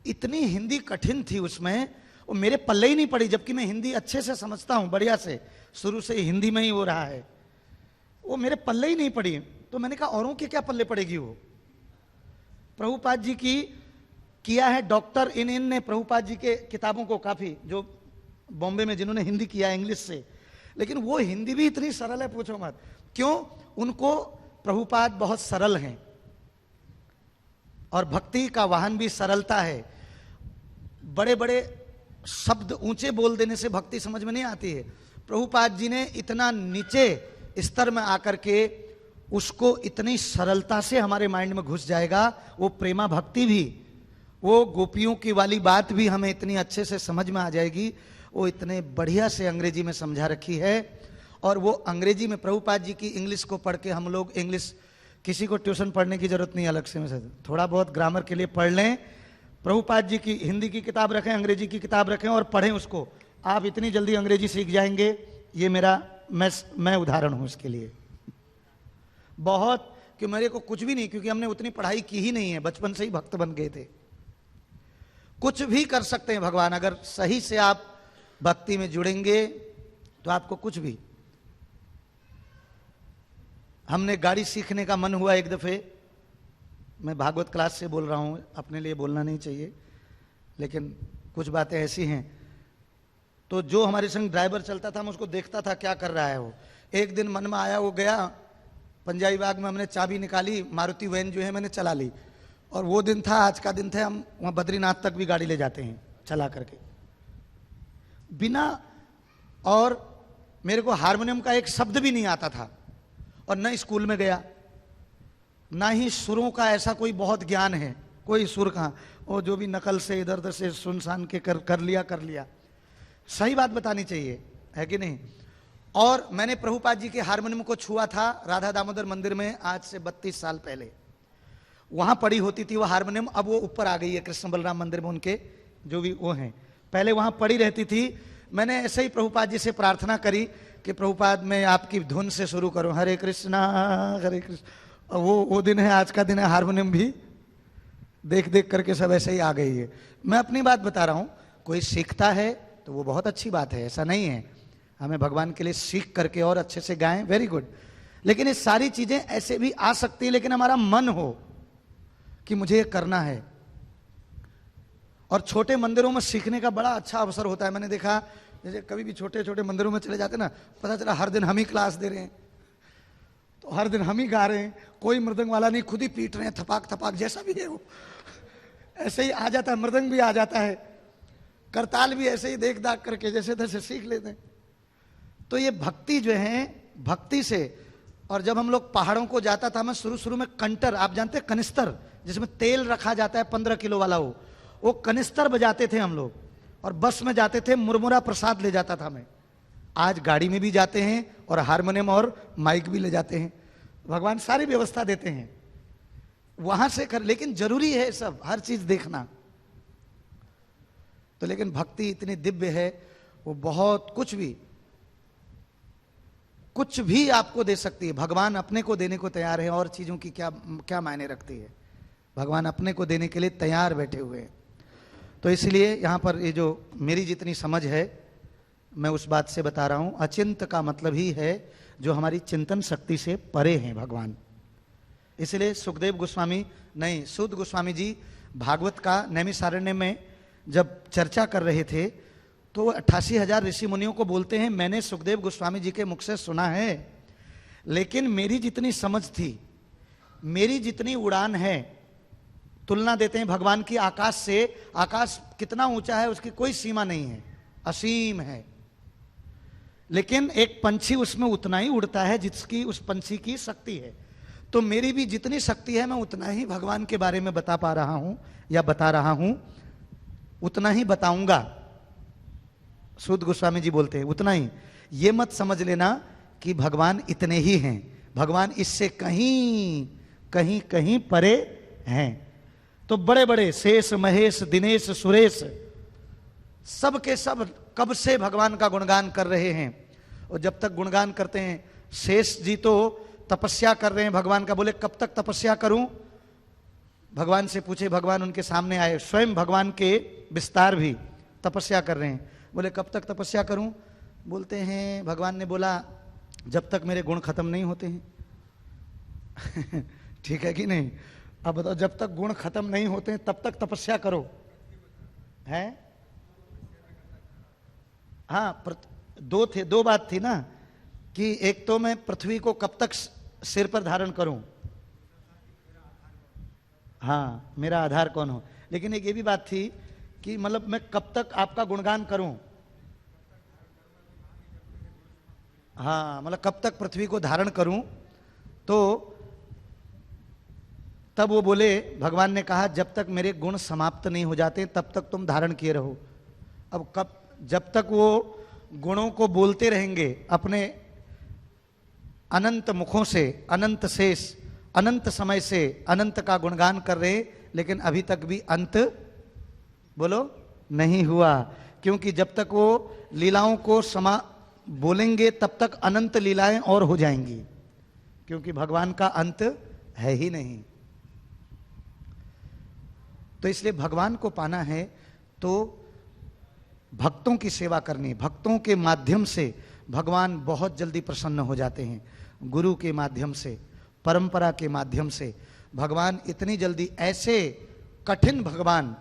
इतनी हिंदी कठिन थी उसमें, वो मेरे पल्ले ही नहीं पड़ी, जबकि मैं हिंदी अच्छे से समझता हूं, बढ़िया से, शुरू से ही हिंदी में ही हो रहा है, वो मेरे पल्ले ही नहीं पड़ी। तो मैंने कहा औरों के क्या पल्ले पड़ेगी वो। प्रभुपाद जी की किया है डॉक्टर इन ने प्रभुपाद जी के किताबों को काफी, जो बॉम्बे में जिन्होंने हिंदी किया इंग्लिश से, लेकिन वो हिंदी भी इतनी सरल है पूछो मत। क्यों? उनको प्रभुपाद बहुत सरल हैं और भक्ति का वाहन भी सरलता है। बड़े बड़े शब्द ऊंचे बोल देने से भक्ति समझ में नहीं आती है। प्रभुपाद जी ने इतना नीचे स्तर में आकर के उसको इतनी सरलता से हमारे माइंड में घुस जाएगा, वो प्रेमा भक्ति भी, वो गोपियों की वाली बात भी हमें इतनी अच्छे से समझ में आ जाएगी। वो इतने बढ़िया से अंग्रेजी में समझा रखी है। और वो अंग्रेजी में प्रभुपाद जी की इंग्लिश को पढ़ के हम लोग इंग्लिश, किसी को ट्यूशन पढ़ने की जरूरत नहीं अलग से, थोड़ा बहुत ग्रामर के लिए पढ़ लें। प्रभुपाद जी की हिंदी की किताब रखें, अंग्रेजी की किताब रखें और पढ़ें उसको, आप इतनी जल्दी अंग्रेजी सीख जाएंगे। ये मेरा मैं उदाहरण हूं इसके लिए। बहुत कि मेरे को कुछ भी नहीं, क्योंकि हमने उतनी पढ़ाई की ही नहीं है, बचपन से ही भक्त बन गए थे। कुछ भी कर सकते हैं भगवान, अगर सही से आप भक्ति में जुड़ेंगे तो आपको कुछ भी। हमने गाड़ी सीखने का मन हुआ एक दफे, मैं भागवत क्लास से बोल रहा हूं, अपने लिए बोलना नहीं चाहिए, लेकिन कुछ बातें ऐसी हैं। तो जो हमारे संग ड्राइवर चलता था, मैं उसको देखता था क्या कर रहा है वो। एक दिन मन में आया, वो गया पंजाबी बाग में, हमने चाबी निकाली, मारुति वैन जो है मैंने चला ली, और वो दिन था, आज का दिन था, हम वहाँ बद्रीनाथ तक भी गाड़ी ले जाते हैं चला करके बिना। और मेरे को हारमोनियम का एक शब्द भी नहीं आता था, और न स्कूल में गया, ना ही सुरों का ऐसा कोई बहुत ज्ञान है, कोई सुर कहाँ, और जो भी नकल से इधर उधर से सुन के कर लिया। सही बात बतानी चाहिए, है कि नहीं। और मैंने प्रभुपाद जी के हारमोनियम को छुआ था राधा दामोदर मंदिर में, आज से 32 साल पहले। वहां पड़ी होती थी वो हारमोनियम, अब वो ऊपर आ गई है कृष्ण बलराम मंदिर में, उनके जो भी वो हैं, पहले वहां पड़ी रहती थी। मैंने ऐसे ही प्रभुपाद जी से प्रार्थना करी कि प्रभुपाद मैं आपकी धुन से शुरू करूं, हरे कृष्णा हरे कृष्ण। वो दिन है, आज का दिन है, हारमोनियम भी देख देख करके सब ऐसे ही आ गई है। मैं अपनी बात बता रहा हूं, कोई सीखता है तो वो बहुत अच्छी बात है, ऐसा नहीं है। हमें भगवान के लिए सीख करके और अच्छे से गाएं, वेरी गुड। लेकिन ये सारी चीजें ऐसे भी आ सकती है, लेकिन हमारा मन हो कि मुझे ये करना है। और छोटे मंदिरों में सीखने का बड़ा अच्छा अवसर होता है। मैंने देखा, जैसे कभी भी छोटे छोटे मंदिरों में चले जाते ना, पता चला हर दिन हम ही क्लास दे रहे हैं, तो हर दिन हम ही गा रहे हैं, कोई मृदंग वाला नहीं, खुद ही पीट रहे हैं, थपाक थपाक जैसा भी है वो ऐसे ही आ जाता है, मृदंग भी आ जाता है, करताल भी ऐसे ही देख दाख करके जैसे तैसे सीख लेते हैं। तो ये भक्ति जो है, भक्ति से। और जब हम लोग पहाड़ों को जाता था, मैं शुरू में कंटर, आप जानते हैं कनिस्तर, जिसमें तेल रखा जाता है 15 किलो वाला, वो कनिस्तर बजाते थे हम लोग, और बस में जाते थे, मुरमुरा प्रसाद ले जाता था मैं। आज गाड़ी में भी जाते हैं और हारमोनियम और माइक भी ले जाते हैं। भगवान सारी व्यवस्था देते हैं वहां से कर, लेकिन जरूरी है सब, हर चीज देखना। तो लेकिन भक्ति इतनी दिव्य है, वो बहुत कुछ भी आपको दे सकती है। भगवान अपने को देने को तैयार है, और चीजों की क्या मायने रखती है। भगवान अपने को देने के लिए तैयार बैठे हुए हैं। तो इसलिए यहां पर ये जो मेरी जितनी समझ है, मैं उस बात से बता रहा हूं। अचिंत का मतलब ही है जो हमारी चिंतन शक्ति से परे हैं भगवान। इसलिए सुखदेव गोस्वामी, नहीं सूत गोस्वामी जी भागवत का नैमिषारण्य में जब चर्चा कर रहे थे, तो 88,000 ऋषि मुनियों को बोलते हैं, मैंने सुखदेव गोस्वामी जी के मुख से सुना है, लेकिन मेरी जितनी समझ थी, मेरी जितनी उड़ान है, तुलना देते हैं भगवान की आकाश से। आकाश कितना ऊंचा है, उसकी कोई सीमा नहीं है, असीम है। लेकिन एक पंछी उसमें उतना ही उड़ता है जिसकी उस पंछी की शक्ति है। तो मेरी भी जितनी शक्ति है, मैं उतना ही भगवान के बारे में बता पा रहा हूं या बता रहा हूं, उतना ही बताऊंगा। सूत गोस्वामी जी बोलते हैं उतना ही। ये मत समझ लेना कि भगवान इतने ही हैं, भगवान इससे कहीं कहीं कहीं परे हैं। तो बड़े बड़े शेष, महेश, दिनेश, सुरेश, सब के सब कब से भगवान का गुणगान कर रहे हैं, और जब तक गुणगान करते हैं, शेष जी तो तपस्या कर रहे हैं भगवान का। बोले कब तक तपस्या करूं, भगवान से पूछे, भगवान उनके सामने आए, स्वयं भगवान के विस्तार भी तपस्या कर रहे हैं। बोले कब तक तपस्या करूं, बोलते हैं भगवान ने बोला जब तक मेरे गुण खत्म नहीं होते हैं। ठीक है कि नहीं? अब बताओ, जब तक गुण खत्म नहीं होते हैं तब तक तपस्या करो, है? हाँ, दो बात थी ना, कि एक तो मैं पृथ्वी को कब तक सिर पर धारण करूं, हाँ, मेरा आधार कौन हो। लेकिन एक ये भी बात थी कि मतलब मैं कब तक आपका गुणगान करूं, हाँ, मतलब कब तक पृथ्वी को धारण करूं। तो तब वो बोले, भगवान ने कहा जब तक मेरे गुण समाप्त नहीं हो जाते तब तक तुम धारण किए रहो। अब कब, जब तक वो गुणों को बोलते रहेंगे अपने अनंत मुखों से, अनंत शेष, अनंत समय से अनंत का गुणगान कर रहे, लेकिन अभी तक भी अंत बोलो नहीं हुआ। क्योंकि जब तक वो लीलाओं को बोलेंगे तब तक अनंत लीलाएं और हो जाएंगी, क्योंकि भगवान का अंत है ही नहीं। तो इसलिए भगवान को पाना है तो भक्तों की सेवा करनी, भक्तों के माध्यम से भगवान बहुत जल्दी प्रसन्न हो जाते हैं। गुरु के माध्यम से, परंपरा के माध्यम से भगवान इतनी जल्दी, ऐसे कठिन भगवान,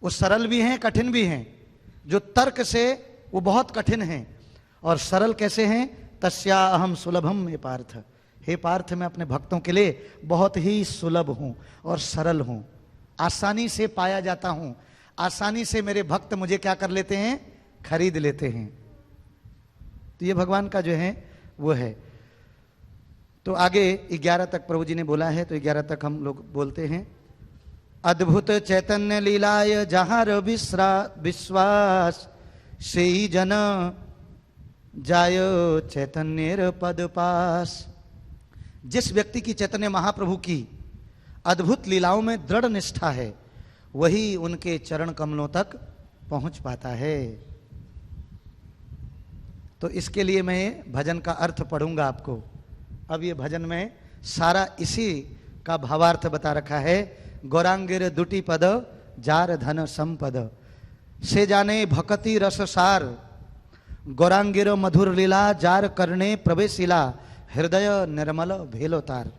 वो सरल भी हैं कठिन भी हैं। जो तर्क से वो बहुत कठिन हैं, और सरल कैसे हैं, तस्या अहम सुलभम हे पार्थ, हे पार्थ मैं अपने भक्तों के लिए बहुत ही सुलभ हूं और सरल हूं, आसानी से पाया जाता हूं, आसानी से मेरे भक्त मुझे क्या कर लेते हैं, खरीद लेते हैं। तो ये भगवान का जो है वो है। तो आगे 11 तक प्रभु जी ने बोला है, तो 11 तक हम लोग बोलते हैं। अद्भुत चैतन्य लीलाय जहार विश्वास, से ही जन जाय चैतन्य पद पास। जिस व्यक्ति की चैतन्य महाप्रभु की अद्भुत लीलाओं में दृढ़ निष्ठा है, वही उनके चरण कमलों तक पहुंच पाता है। तो इसके लिए मैं भजन का अर्थ पढ़ूंगा आपको। अब ये भजन में सारा इसी का भावार्थ बता रखा है। गौरांगिर दुटी पद जार धन संपद, से जाने भक्ति रस सार, गौरांगिर मधुर लीला जार करने प्रवेशिला, हृदय निर्मल भेलोतार।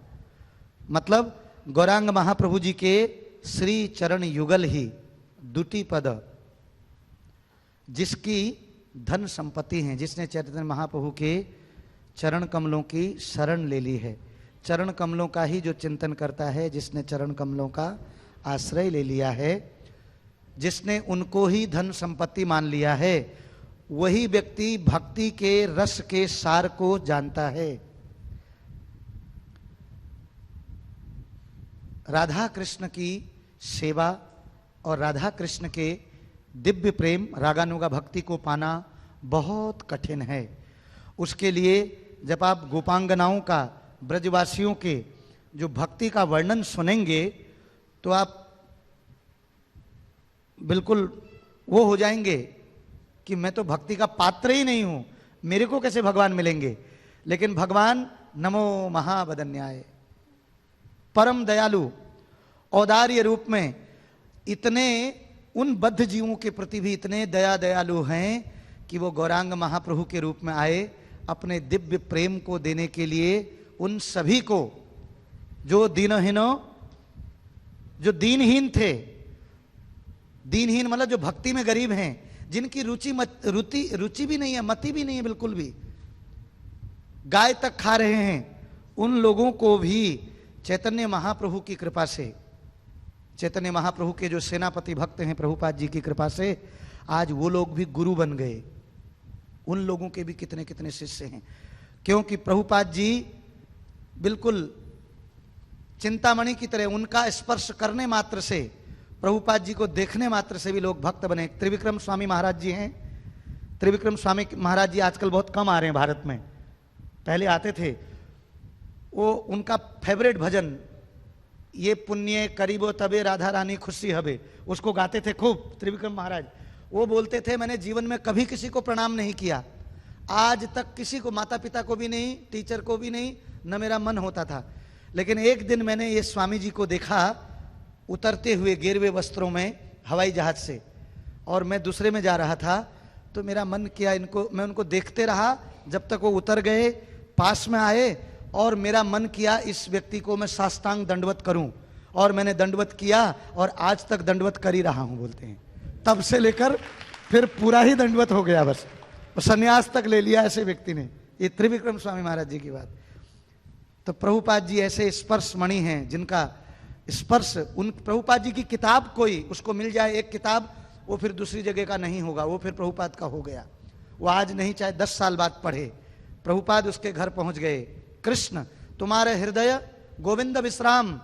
मतलब गौरांग महाप्रभु जी के श्री चरण युगल ही दुटी पद, जिसकी धन संपत्ति है, जिसने चैतन्य महाप्रभु के चरण कमलों की शरण ले ली है, चरण कमलों का ही जो चिंतन करता है, जिसने चरण कमलों का आश्रय ले लिया है, जिसने उनको ही धन संपत्ति मान लिया है, वही व्यक्ति भक्ति के रस के सार को जानता है। राधा कृष्ण की सेवा और राधा कृष्ण के दिव्य प्रेम, रागानुगा भक्ति को पाना बहुत कठिन है। उसके लिए जब आप गोपांगनाओं का, ब्रजवासियों के जो भक्ति का वर्णन सुनेंगे तो आप बिल्कुल वो हो जाएंगे कि मैं तो भक्ति का पात्र ही नहीं हूं, मेरे को कैसे भगवान मिलेंगे। लेकिन भगवान नमो महावदन्याय, परम दयालु, औदार्य रूप में इतने उन बद्ध जीवों के प्रति भी इतने दयालु हैं कि वो गौरांग महाप्रभु के रूप में आए अपने दिव्य प्रेम को देने के लिए उन सभी को जो जो दीनहीन थे, दीनहीन मतलब जो भक्ति में गरीब हैं, जिनकी रुचि भी नहीं है, मति भी नहीं है, बिल्कुल भी गाय तक खा रहे हैं, उन लोगों को भी चैतन्य महाप्रभु की कृपा से, चैतन्य महाप्रभु के जो सेनापति भक्त हैं प्रभुपाद जी की कृपा से, आज वो लोग भी गुरु बन गए। उन लोगों के भी कितने कितने शिष्य हैं, क्योंकि प्रभुपाद जी बिल्कुल चिंतामणि की तरह, उनका स्पर्श करने मात्र से, प्रभुपाद जी को देखने मात्र से भी लोग भक्त बने। त्रिविक्रम स्वामी महाराज जी हैं, त्रिविक्रम स्वामी महाराज जी आजकल बहुत कम आ रहे हैं भारत में, पहले आते थे। वो उनका फेवरेट भजन, ये पुण्य करीबो तबे राधा रानी खुशी हबे, उसको गाते थे खूब त्रिविक्रम महाराज। वो बोलते थे मैंने जीवन में कभी किसी को प्रणाम नहीं किया, आज तक किसी को, माता पिता को भी नहीं, टीचर को भी नहीं, न मेरा मन होता था। लेकिन एक दिन मैंने ये स्वामी जी को देखा उतरते हुए गेरुए वस्त्रों में हवाई जहाज से, और मैं दूसरे में जा रहा था, तो मेरा मन किया इनको, मैं उनको देखते रहा जब तक वो उतर गए, पास में आए, और मेरा मन किया इस व्यक्ति को मैं साष्टांग दंडवत करूं, और मैंने दंडवत किया और आज तक दंडवत कर ही रहा हूं बोलते हैं। तब से लेकर फिर पूरा ही दंडवत हो गया, बस संन्यास तक ले लिया ऐसे व्यक्ति ने। ये त्रिविक्रम स्वामी महाराज जी की बात। तो प्रभुपाद जी ऐसे स्पर्श मणि हैं जिनका स्पर्श, उन प्रभुपाद जी की किताब कोई उसको मिल जाए, एक किताब, वो फिर दूसरी जगह का नहीं होगा, वो फिर प्रभुपाद का हो गया। वो आज नहीं चाहे 10 साल बाद पढ़े। प्रभुपाद उसके घर पहुंच गए। कृष्ण तुम्हारे हृदय गोविंद विश्राम,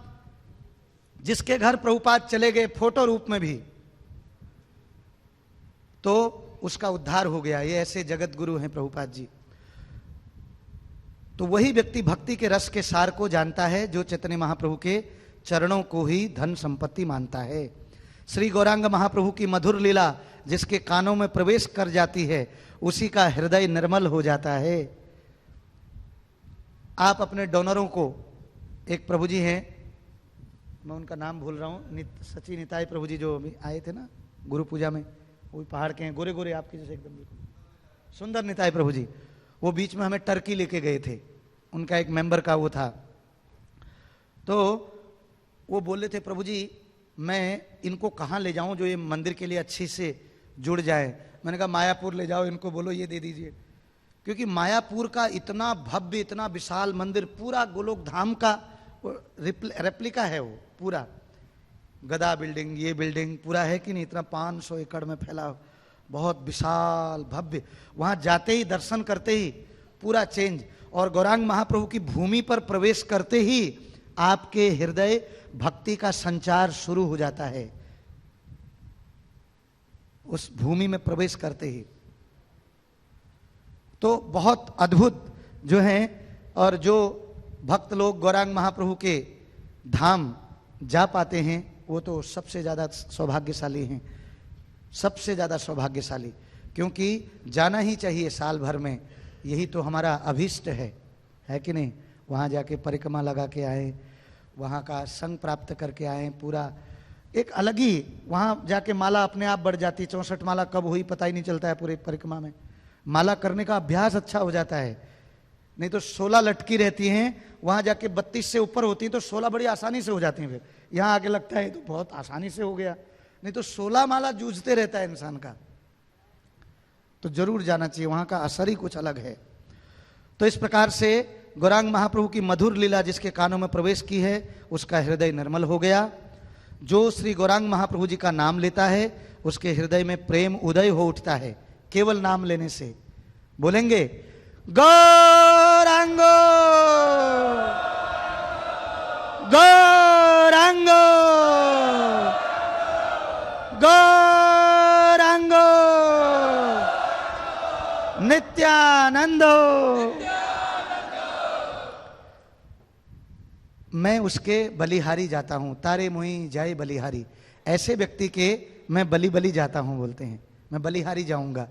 जिसके घर प्रभुपाद चले गए फोटो रूप में भी, तो उसका उद्धार हो गया। ये ऐसे जगत गुरु हैं प्रभुपाद जी। तो वही व्यक्ति भक्ति के रस के सार को जानता है जो चैतन्य महाप्रभु के चरणों को ही धन संपत्ति मानता है। श्री गौरांग महाप्रभु की मधुर लीला जिसके कानों में प्रवेश कर जाती है, उसी का हृदय निर्मल हो जाता है। आप अपने डोनरों को, एक प्रभु जी हैं, मैं उनका नाम भूल रहा हूं, सची निताई प्रभु जी जो अभी आए थे ना गुरु पूजा में, वो पहाड़ के हैं, गोरे गोरे आपके जैसे एकदम बिल्कुल सुंदर निताई प्रभु जी, वो बीच में हमें टर्की लेके गए थे, उनका एक मेंबर का वो था। तो वो बोल रहे थे प्रभु जी मैं इनको कहाँ ले जाऊं जो ये मंदिर के लिए अच्छी से जुड़ जाए। मैंने कहा मायापुर ले जाओ इनको, बोलो ये दे दीजिए, क्योंकि मायापुर का इतना भव्य, इतना विशाल मंदिर, पूरा गोलोक धाम का रेप्लिका है वो, पूरा गदा बिल्डिंग, ये बिल्डिंग पूरा है कि नहीं, इतना 500 एकड़ में फैला, बहुत विशाल भव्य। वहां जाते ही, दर्शन करते ही पूरा चेंज, और गौरांग महाप्रभु की भूमि पर प्रवेश करते ही आपके हृदय भक्ति का संचार शुरू हो जाता है, उस भूमि में प्रवेश करते ही। तो बहुत अद्भुत जो हैं, और जो भक्त लोग गौरांग महाप्रभु के धाम जा पाते हैं वो तो सबसे ज़्यादा सौभाग्यशाली हैं, सबसे ज़्यादा सौभाग्यशाली, क्योंकि जाना ही चाहिए साल भर में, यही तो हमारा अभीष्ट है कि नहीं। वहाँ जाके परिक्रमा लगा के आए, वहाँ का संग प्राप्त करके आए, पूरा एक अलग ही, वहाँ जाके माला अपने आप बढ़ जाती, 64 माला कब हुई पता ही नहीं चलता है पूरे परिक्रमा में। माला करने का अभ्यास अच्छा हो जाता है, नहीं तो 16 लटकी रहती हैं, वहाँ जाके 32 से ऊपर होती हैं तो 16 बड़ी आसानी से हो जाती हैं। फिर यहाँ आके लगता है तो बहुत आसानी से हो गया, नहीं तो 16 माला जूझते रहता है इंसान का। तो जरूर जाना चाहिए, वहाँ का असर ही कुछ अलग है। तो इस प्रकार से गौरांग महाप्रभु की मधुर लीला जिसके कानों में प्रवेश की है उसका हृदय निर्मल हो गया। जो श्री गौरांग महाप्रभु जी का नाम लेता है उसके हृदय में प्रेम उदय हो उठता है केवल नाम लेने से। बोलेंगे गौरांगो गौरांगो गौरांगो नित्यानंदो। मैं उसके बलिहारी जाता हूं, तारे मुई जाए बलिहारी। ऐसे व्यक्ति के मैं बलि जाता हूं, बोलते हैं मैं बलिहारी जाऊंगा,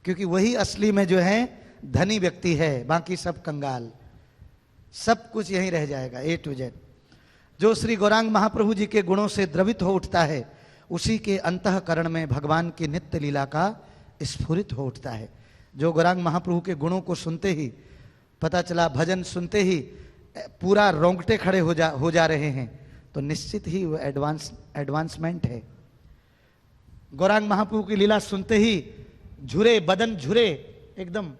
क्योंकि वही असली में जो है धनी व्यक्ति है, बाकी सब कंगाल, सब कुछ यहीं रह जाएगा A to Z। जो श्री गौरांग महाप्रभु जी के गुणों से द्रवित हो उठता है उसी के अंतःकरण में भगवान की नित्य लीला का स्फुरित हो उठता है। जो गौरांग महाप्रभु के गुणों को सुनते ही पता चला, भजन सुनते ही पूरा रोंगटे खड़े हो जा रहे हैं, तो निश्चित ही वो एडवांसमेंट है। गौरांग महाप्रभु की लीला सुनते ही झुरे बदन, झुरे एकदम,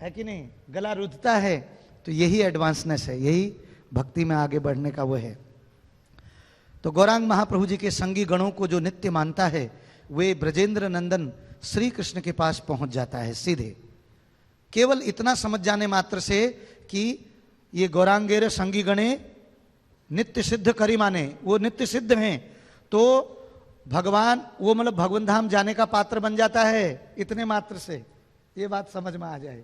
है कि नहीं, गला रुधता है, तो यही एडवांसनेस है, यही भक्ति में आगे बढ़ने का वो है। तो गौरांग महाप्रभु जी के संगी गणों को जो नित्य मानता है वे ब्रजेंद्र नंदन श्री कृष्ण के पास पहुंच जाता है सीधे, केवल इतना समझ जाने मात्र से कि ये गौरांगेर संगी गणे नित्य सिद्ध करी माने, वो नित्य सिद्ध हैं, तो भगवान वो मतलब भगवान धाम जाने का पात्र बन जाता है इतने मात्र से। ये बात समझ में आ जाए,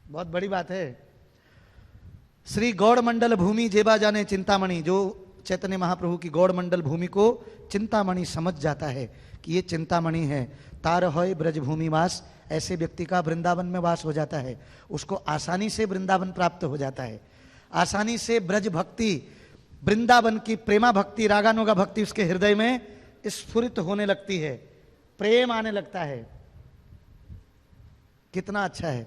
बहुत बड़ी बात है। श्री गौड़ मंडल भूमि जेबा जाने चिंतामणि, जो चैतन्य महाप्रभु की गौड़ मंडल भूमि को चिंतामणि समझ जाता है कि ये चिंतामणि है। तार होय ब्रज भूमि वास, ऐसे व्यक्ति का वृंदावन में वास हो जाता है, उसको आसानी से वृंदावन प्राप्त हो जाता है, आसानी से ब्रज भक्ति, वृंदावन की प्रेमा भक्ति, रागानुगा भक्ति उसके हृदय में स्फुरित होने लगती है, प्रेम आने लगता है। कितना अच्छा है।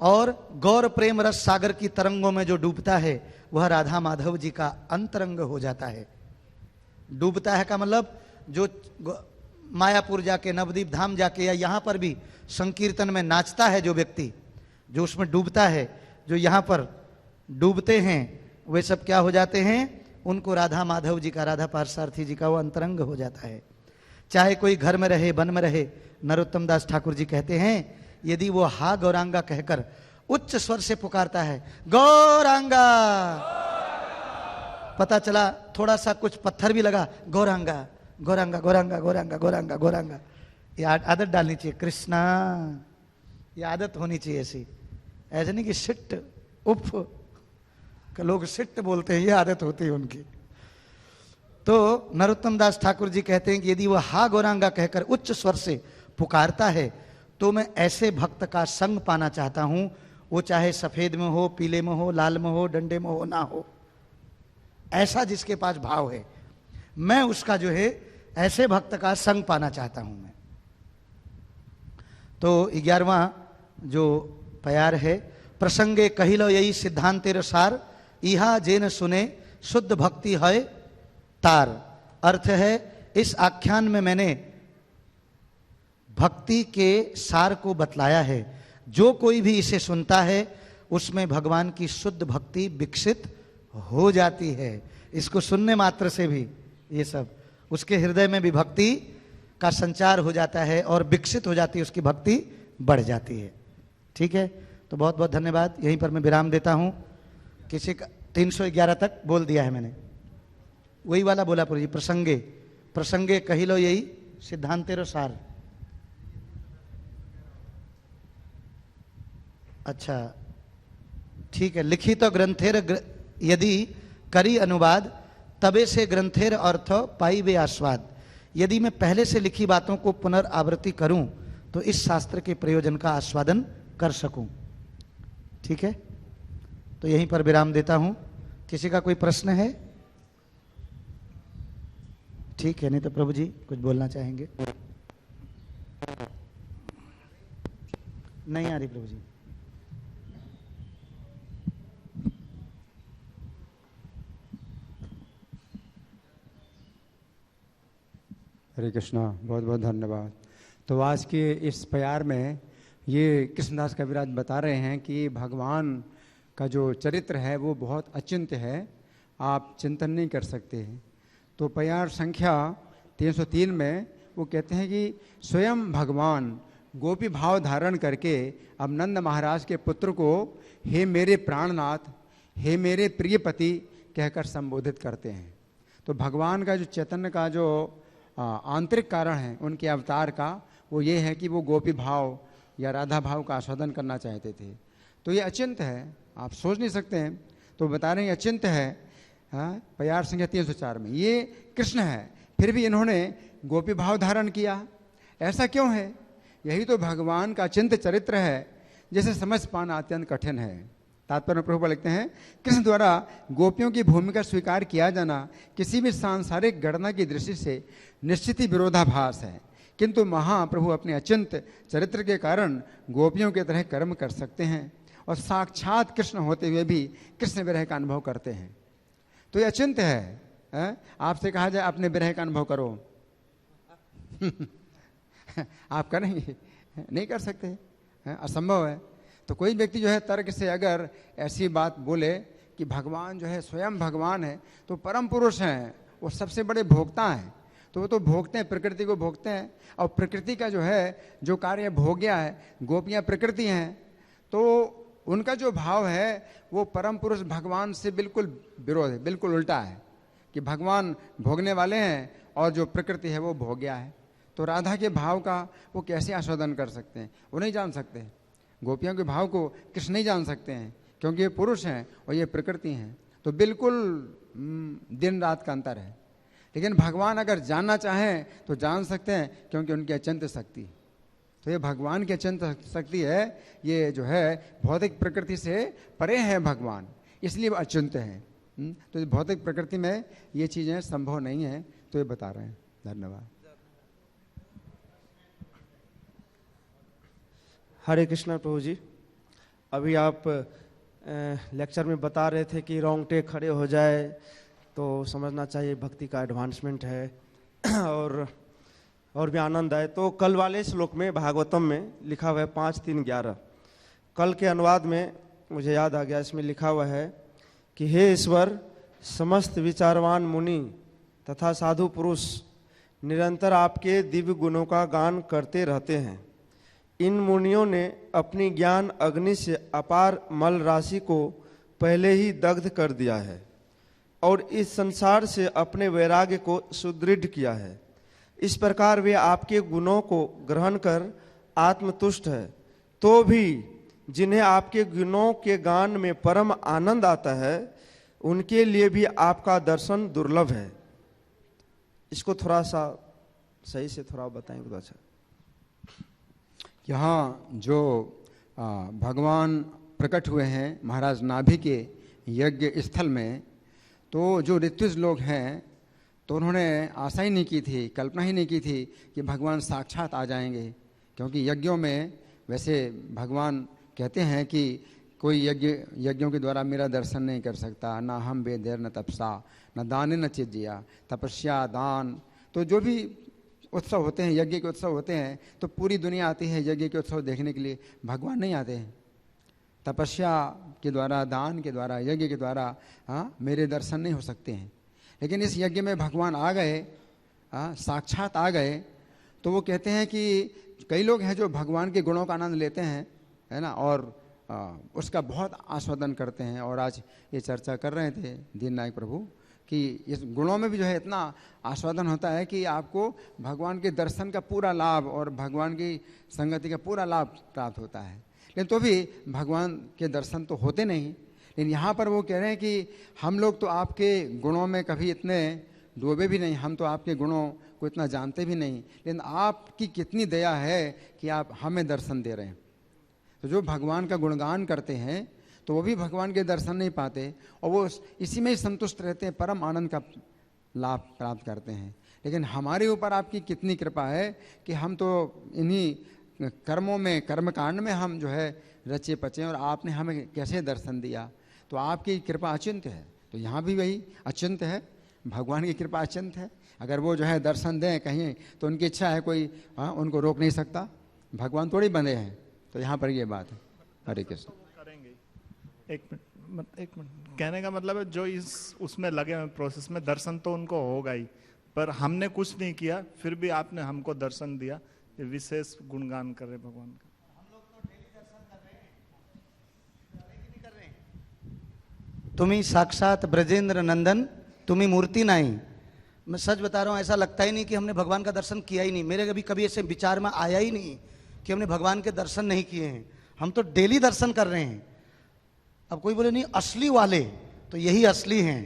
और गौर प्रेम रस सागर की तरंगों में जो डूबता है वह राधा माधव जी का अंतरंग हो जाता है। डूबता है का मतलब जो मायापुर जाके, नवदीप धाम जाके, या यहां पर भी संकीर्तन में नाचता है जो व्यक्ति, जो उसमें डूबता है, जो यहां पर डूबते हैं, वे सब क्या हो जाते हैं? उनको राधा माधव जी का, राधा पार्सार्थी जी का वो अंतरंग हो जाता है। चाहे कोई घर में रहे, वन में रहे, नरोत्तम दास ठाकुर जी कहते हैं यदि वो हा गौरांगा कहकर उच्च स्वर से पुकारता है, गौरांगा, पता चला थोड़ा सा कुछ पत्थर भी लगा, गौरांगा गौरांगा गौरांगा गौरांगा गौरांगा गौरांगा, ये आदत डालनी चाहिए। कृष्णा, ये आदत होनी चाहिए ऐसी, ऐसे नहीं कि सिट उफ, लोग सिट बोलते हैं, ये आदत होती है उनकी। तो नरोत्तम दास ठाकुर जी कहते हैं कि यदि वह हा गौरांगा कहकर उच्च स्वर से पुकारता है तो मैं ऐसे भक्त का संग पाना चाहता हूं, वो चाहे सफेद में हो, पीले में हो, लाल में हो, डंडे में हो, ना हो, ऐसा जिसके पास भाव है, मैं उसका जो है ऐसे भक्त का संग पाना चाहता हूं मैं। तो 11वां जो प्यार है, प्रसंगे कहिलो यही सिद्धांतेर सार, इहा जेन सुने शुद्ध भक्ति है तार। अर्थ है इस आख्यान में मैंने भक्ति के सार को बतलाया है, जो कोई भी इसे सुनता है उसमें भगवान की शुद्ध भक्ति विकसित हो जाती है। इसको सुनने मात्र से भी ये सब उसके हृदय में भी भक्ति का संचार हो जाता है और विकसित हो जाती है, उसकी भक्ति बढ़ जाती है। ठीक है, तो बहुत बहुत धन्यवाद। यहीं पर मैं विराम देता हूं। किसी का 311 तक बोल दिया है मैंने, वही वाला बोला प्रभु जी, प्रसंगे प्रसंगे कहिलो यही सिद्धांतेरो सार। अच्छा ठीक है, लिखित तो ग्रंथेर यदि करी अनुवाद, तबे से ग्रंथेर अर्थ पाई वे आस्वाद। यदि मैं पहले से लिखी बातों को पुनरावृत्ति करूं तो इस शास्त्र के प्रयोजन का आस्वादन कर सकूं। ठीक है, तो यहीं पर विराम देता हूं। किसी का कोई प्रश्न है? ठीक है, नहीं तो प्रभु जी कुछ बोलना चाहेंगे? नहीं आ रही प्रभु जी। हरे कृष्णा, बहुत बहुत धन्यवाद। तो आज के इस प्यार में ये कृष्णदास कविराज बता रहे हैं कि भगवान का जो चरित्र है वो बहुत अचिंत्य है, आप चिंतन नहीं कर सकते हैं। तो प्यार संख्या 303 में वो कहते हैं कि स्वयं भगवान गोपी भाव धारण करके अब नंद महाराज के पुत्र को हे मेरे प्राणनाथ, हे मेरे प्रिय पति कहकर संबोधित करते हैं। तो भगवान का जो चैतन्य का जो आंतरिक कारण है उनके अवतार का, वो ये है कि वो गोपी भाव या राधा भाव का आस्वादन करना चाहते थे। तो ये अचिंत्य है, आप सोच नहीं सकते हैं। तो बता रहे हैं अचिंत्य है। प्यार संख्या 304 में ये कृष्ण है, फिर भी इन्होंने गोपी भाव धारण किया। ऐसा क्यों है? यही तो भगवान का अचिंत्य चरित्र है, जिसे समझ पाना अत्यंत कठिन है। तात्पर्य प्रभु लिखते हैं, कृष्ण द्वारा गोपियों की भूमिका स्वीकार किया जाना किसी भी सांसारिक गणना की दृष्टि से निश्चित ही विरोधाभास है, किंतु महाप्रभु अपने अचिंत्य चरित्र के कारण गोपियों की तरह कर्म कर सकते हैं और साक्षात कृष्ण होते हुए भी कृष्ण विरह का अनुभव करते हैं। तो ये अचिंत्य है। आपसे कहा जाए अपने विरह का अनुभव करो आप करेंगे? नहीं कर सकते, असंभव है। तो कोई व्यक्ति जो है तर्क से अगर ऐसी बात बोले कि भगवान जो है स्वयं भगवान है, तो परम पुरुष हैं, वो सबसे बड़े भोक्ता हैं, तो वो तो भोगते हैं, प्रकृति को भोगते हैं। और प्रकृति का जो है जो कार्य भोग गया है, गोपियाँ प्रकृति हैं, तो उनका जो भाव है वो परम पुरुष भगवान से बिल्कुल विरोध है, बिल्कुल उल्टा है कि भगवान भोगने वाले हैं और जो प्रकृति है वो भोग गया है। तो राधा के भाव का वो कैसे आस्वादन कर सकते हैं? वो नहीं जान सकते। गोपियों के भाव को कृष्ण नहीं जान सकते हैं, क्योंकि ये पुरुष हैं और ये प्रकृति हैं। तो बिल्कुल दिन रात का अंतर है। लेकिन भगवान अगर जानना चाहें तो जान सकते हैं, क्योंकि उनकी अचिंत्य शक्ति है। तो ये भगवान की अचिंत्य शक्ति है, ये जो है भौतिक प्रकृति से परे है भगवान, इसलिए वो अचिंत्य है। तो भौतिक प्रकृति में ये चीज़ें संभव नहीं है, तो ये बता रहे हैं। धन्यवाद। हरे कृष्णा प्रभु जी, अभी आप लेक्चर में बता रहे थे कि रोंगटे खड़े हो जाए तो समझना चाहिए भक्ति का एडवांसमेंट है और भी आनंद आए। तो कल वाले श्लोक में भागवतम में लिखा हुआ है 5:3-11, कल के अनुवाद में मुझे याद आ गया, इसमें लिखा हुआ है कि हे ईश्वर, समस्त विचारवान मुनि तथा साधु पुरुष निरंतर आपके दिव्य गुणों का गान करते रहते हैं। इन मुनियों ने अपनी ज्ञान अग्नि से अपार मल राशि को पहले ही दग्ध कर दिया है और इस संसार से अपने वैराग्य को सुदृढ़ किया है। इस प्रकार वे आपके गुणों को ग्रहण कर आत्मतुष्ट है, तो भी जिन्हें आपके गुणों के गान में परम आनंद आता है, उनके लिए भी आपका दर्शन दुर्लभ है। इसको थोड़ा सा सही से थोड़ा बताएंगे तो अच्छा। यहाँ जो भगवान प्रकट हुए हैं महाराज नाभि के यज्ञ स्थल में, तो जो ऋत्विज लोग हैं तो उन्होंने आशा ही नहीं की थी, कल्पना ही नहीं की थी कि भगवान साक्षात आ जाएंगे। क्योंकि यज्ञों में वैसे भगवान कहते हैं कि कोई यज्ञों के द्वारा मेरा दर्शन नहीं कर सकता, ना हम वेदेर न तपसा न दाने न चिज्या, तपस्या दान, तो जो भी उत्सव होते हैं, यज्ञ के उत्सव होते हैं, तो पूरी दुनिया आती है यज्ञ के उत्सव देखने के लिए। भगवान नहीं आते हैं। तपस्या के द्वारा, दान के द्वारा, यज्ञ के द्वारा मेरे दर्शन नहीं हो सकते हैं। लेकिन इस यज्ञ में भगवान आ गए, साक्षात आ गए। तो वो कहते हैं कि कई लोग हैं जो भगवान के गुणों का आनंद लेते हैं, है ना, और उसका बहुत आस्वादन करते हैं। और आज ये चर्चा कर रहे थे दीन नायक प्रभु कि इस गुणों में भी जो है इतना आस्वादन होता है कि आपको भगवान के दर्शन का पूरा लाभ और भगवान की संगति का पूरा लाभ प्राप्त होता है। लेकिन तो भी भगवान के दर्शन तो होते नहीं। लेकिन यहाँ पर वो कह रहे हैं कि हम लोग तो आपके गुणों में कभी इतने डूबे भी नहीं, हम तो आपके गुणों को इतना जानते भी नहीं, लेकिन आपकी कितनी दया है कि आप हमें दर्शन दे रहे हैं। तो जो भगवान का गुणगान करते हैं तो वो भी भगवान के दर्शन नहीं पाते और वो इसी में ही संतुष्ट रहते हैं, परम आनंद का लाभ प्राप्त करते हैं। लेकिन हमारे ऊपर आपकी कितनी कृपा है कि हम तो इन्हीं कर्मों में, कर्मकांड में हम जो है रचे पचे, और आपने हमें कैसे दर्शन दिया। तो आपकी कृपा अचिंत्य है। तो यहाँ भी वही अचिंत्य है, भगवान की कृपा अचिंत्य है। अगर वो जो है दर्शन दें कहीं तो उनकी इच्छा है, कोई उनको रोक नहीं सकता। भगवान थोड़ी बंधे हैं। तो यहाँ पर ये बात है। हरे कृष्ण। एक मिनट कहने का मतलब है जो इस उसमें लगे हुए प्रोसेस में दर्शन तो उनको होगा ही, पर हमने कुछ नहीं किया फिर भी आपने हमको दर्शन दिया। ये विशेष गुणगान कर रहे भगवान का। हम लोग तो डेली दर्शन कर रहे हैं, नहीं कर रहे हैं। तुम्ही साक्षात ब्रजेंद्र नंदन, तुम्ही मूर्ति नहीं। मैं सच बता रहा हूँ, ऐसा लगता ही नहीं कि हमने भगवान का दर्शन किया ही नहीं। मेरे कभी ऐसे विचार में आया ही नहीं कि हमने भगवान के दर्शन नहीं किए हैं। हम तो डेली दर्शन कर रहे हैं। अब कोई बोले नहीं असली वाले, तो यही असली हैं।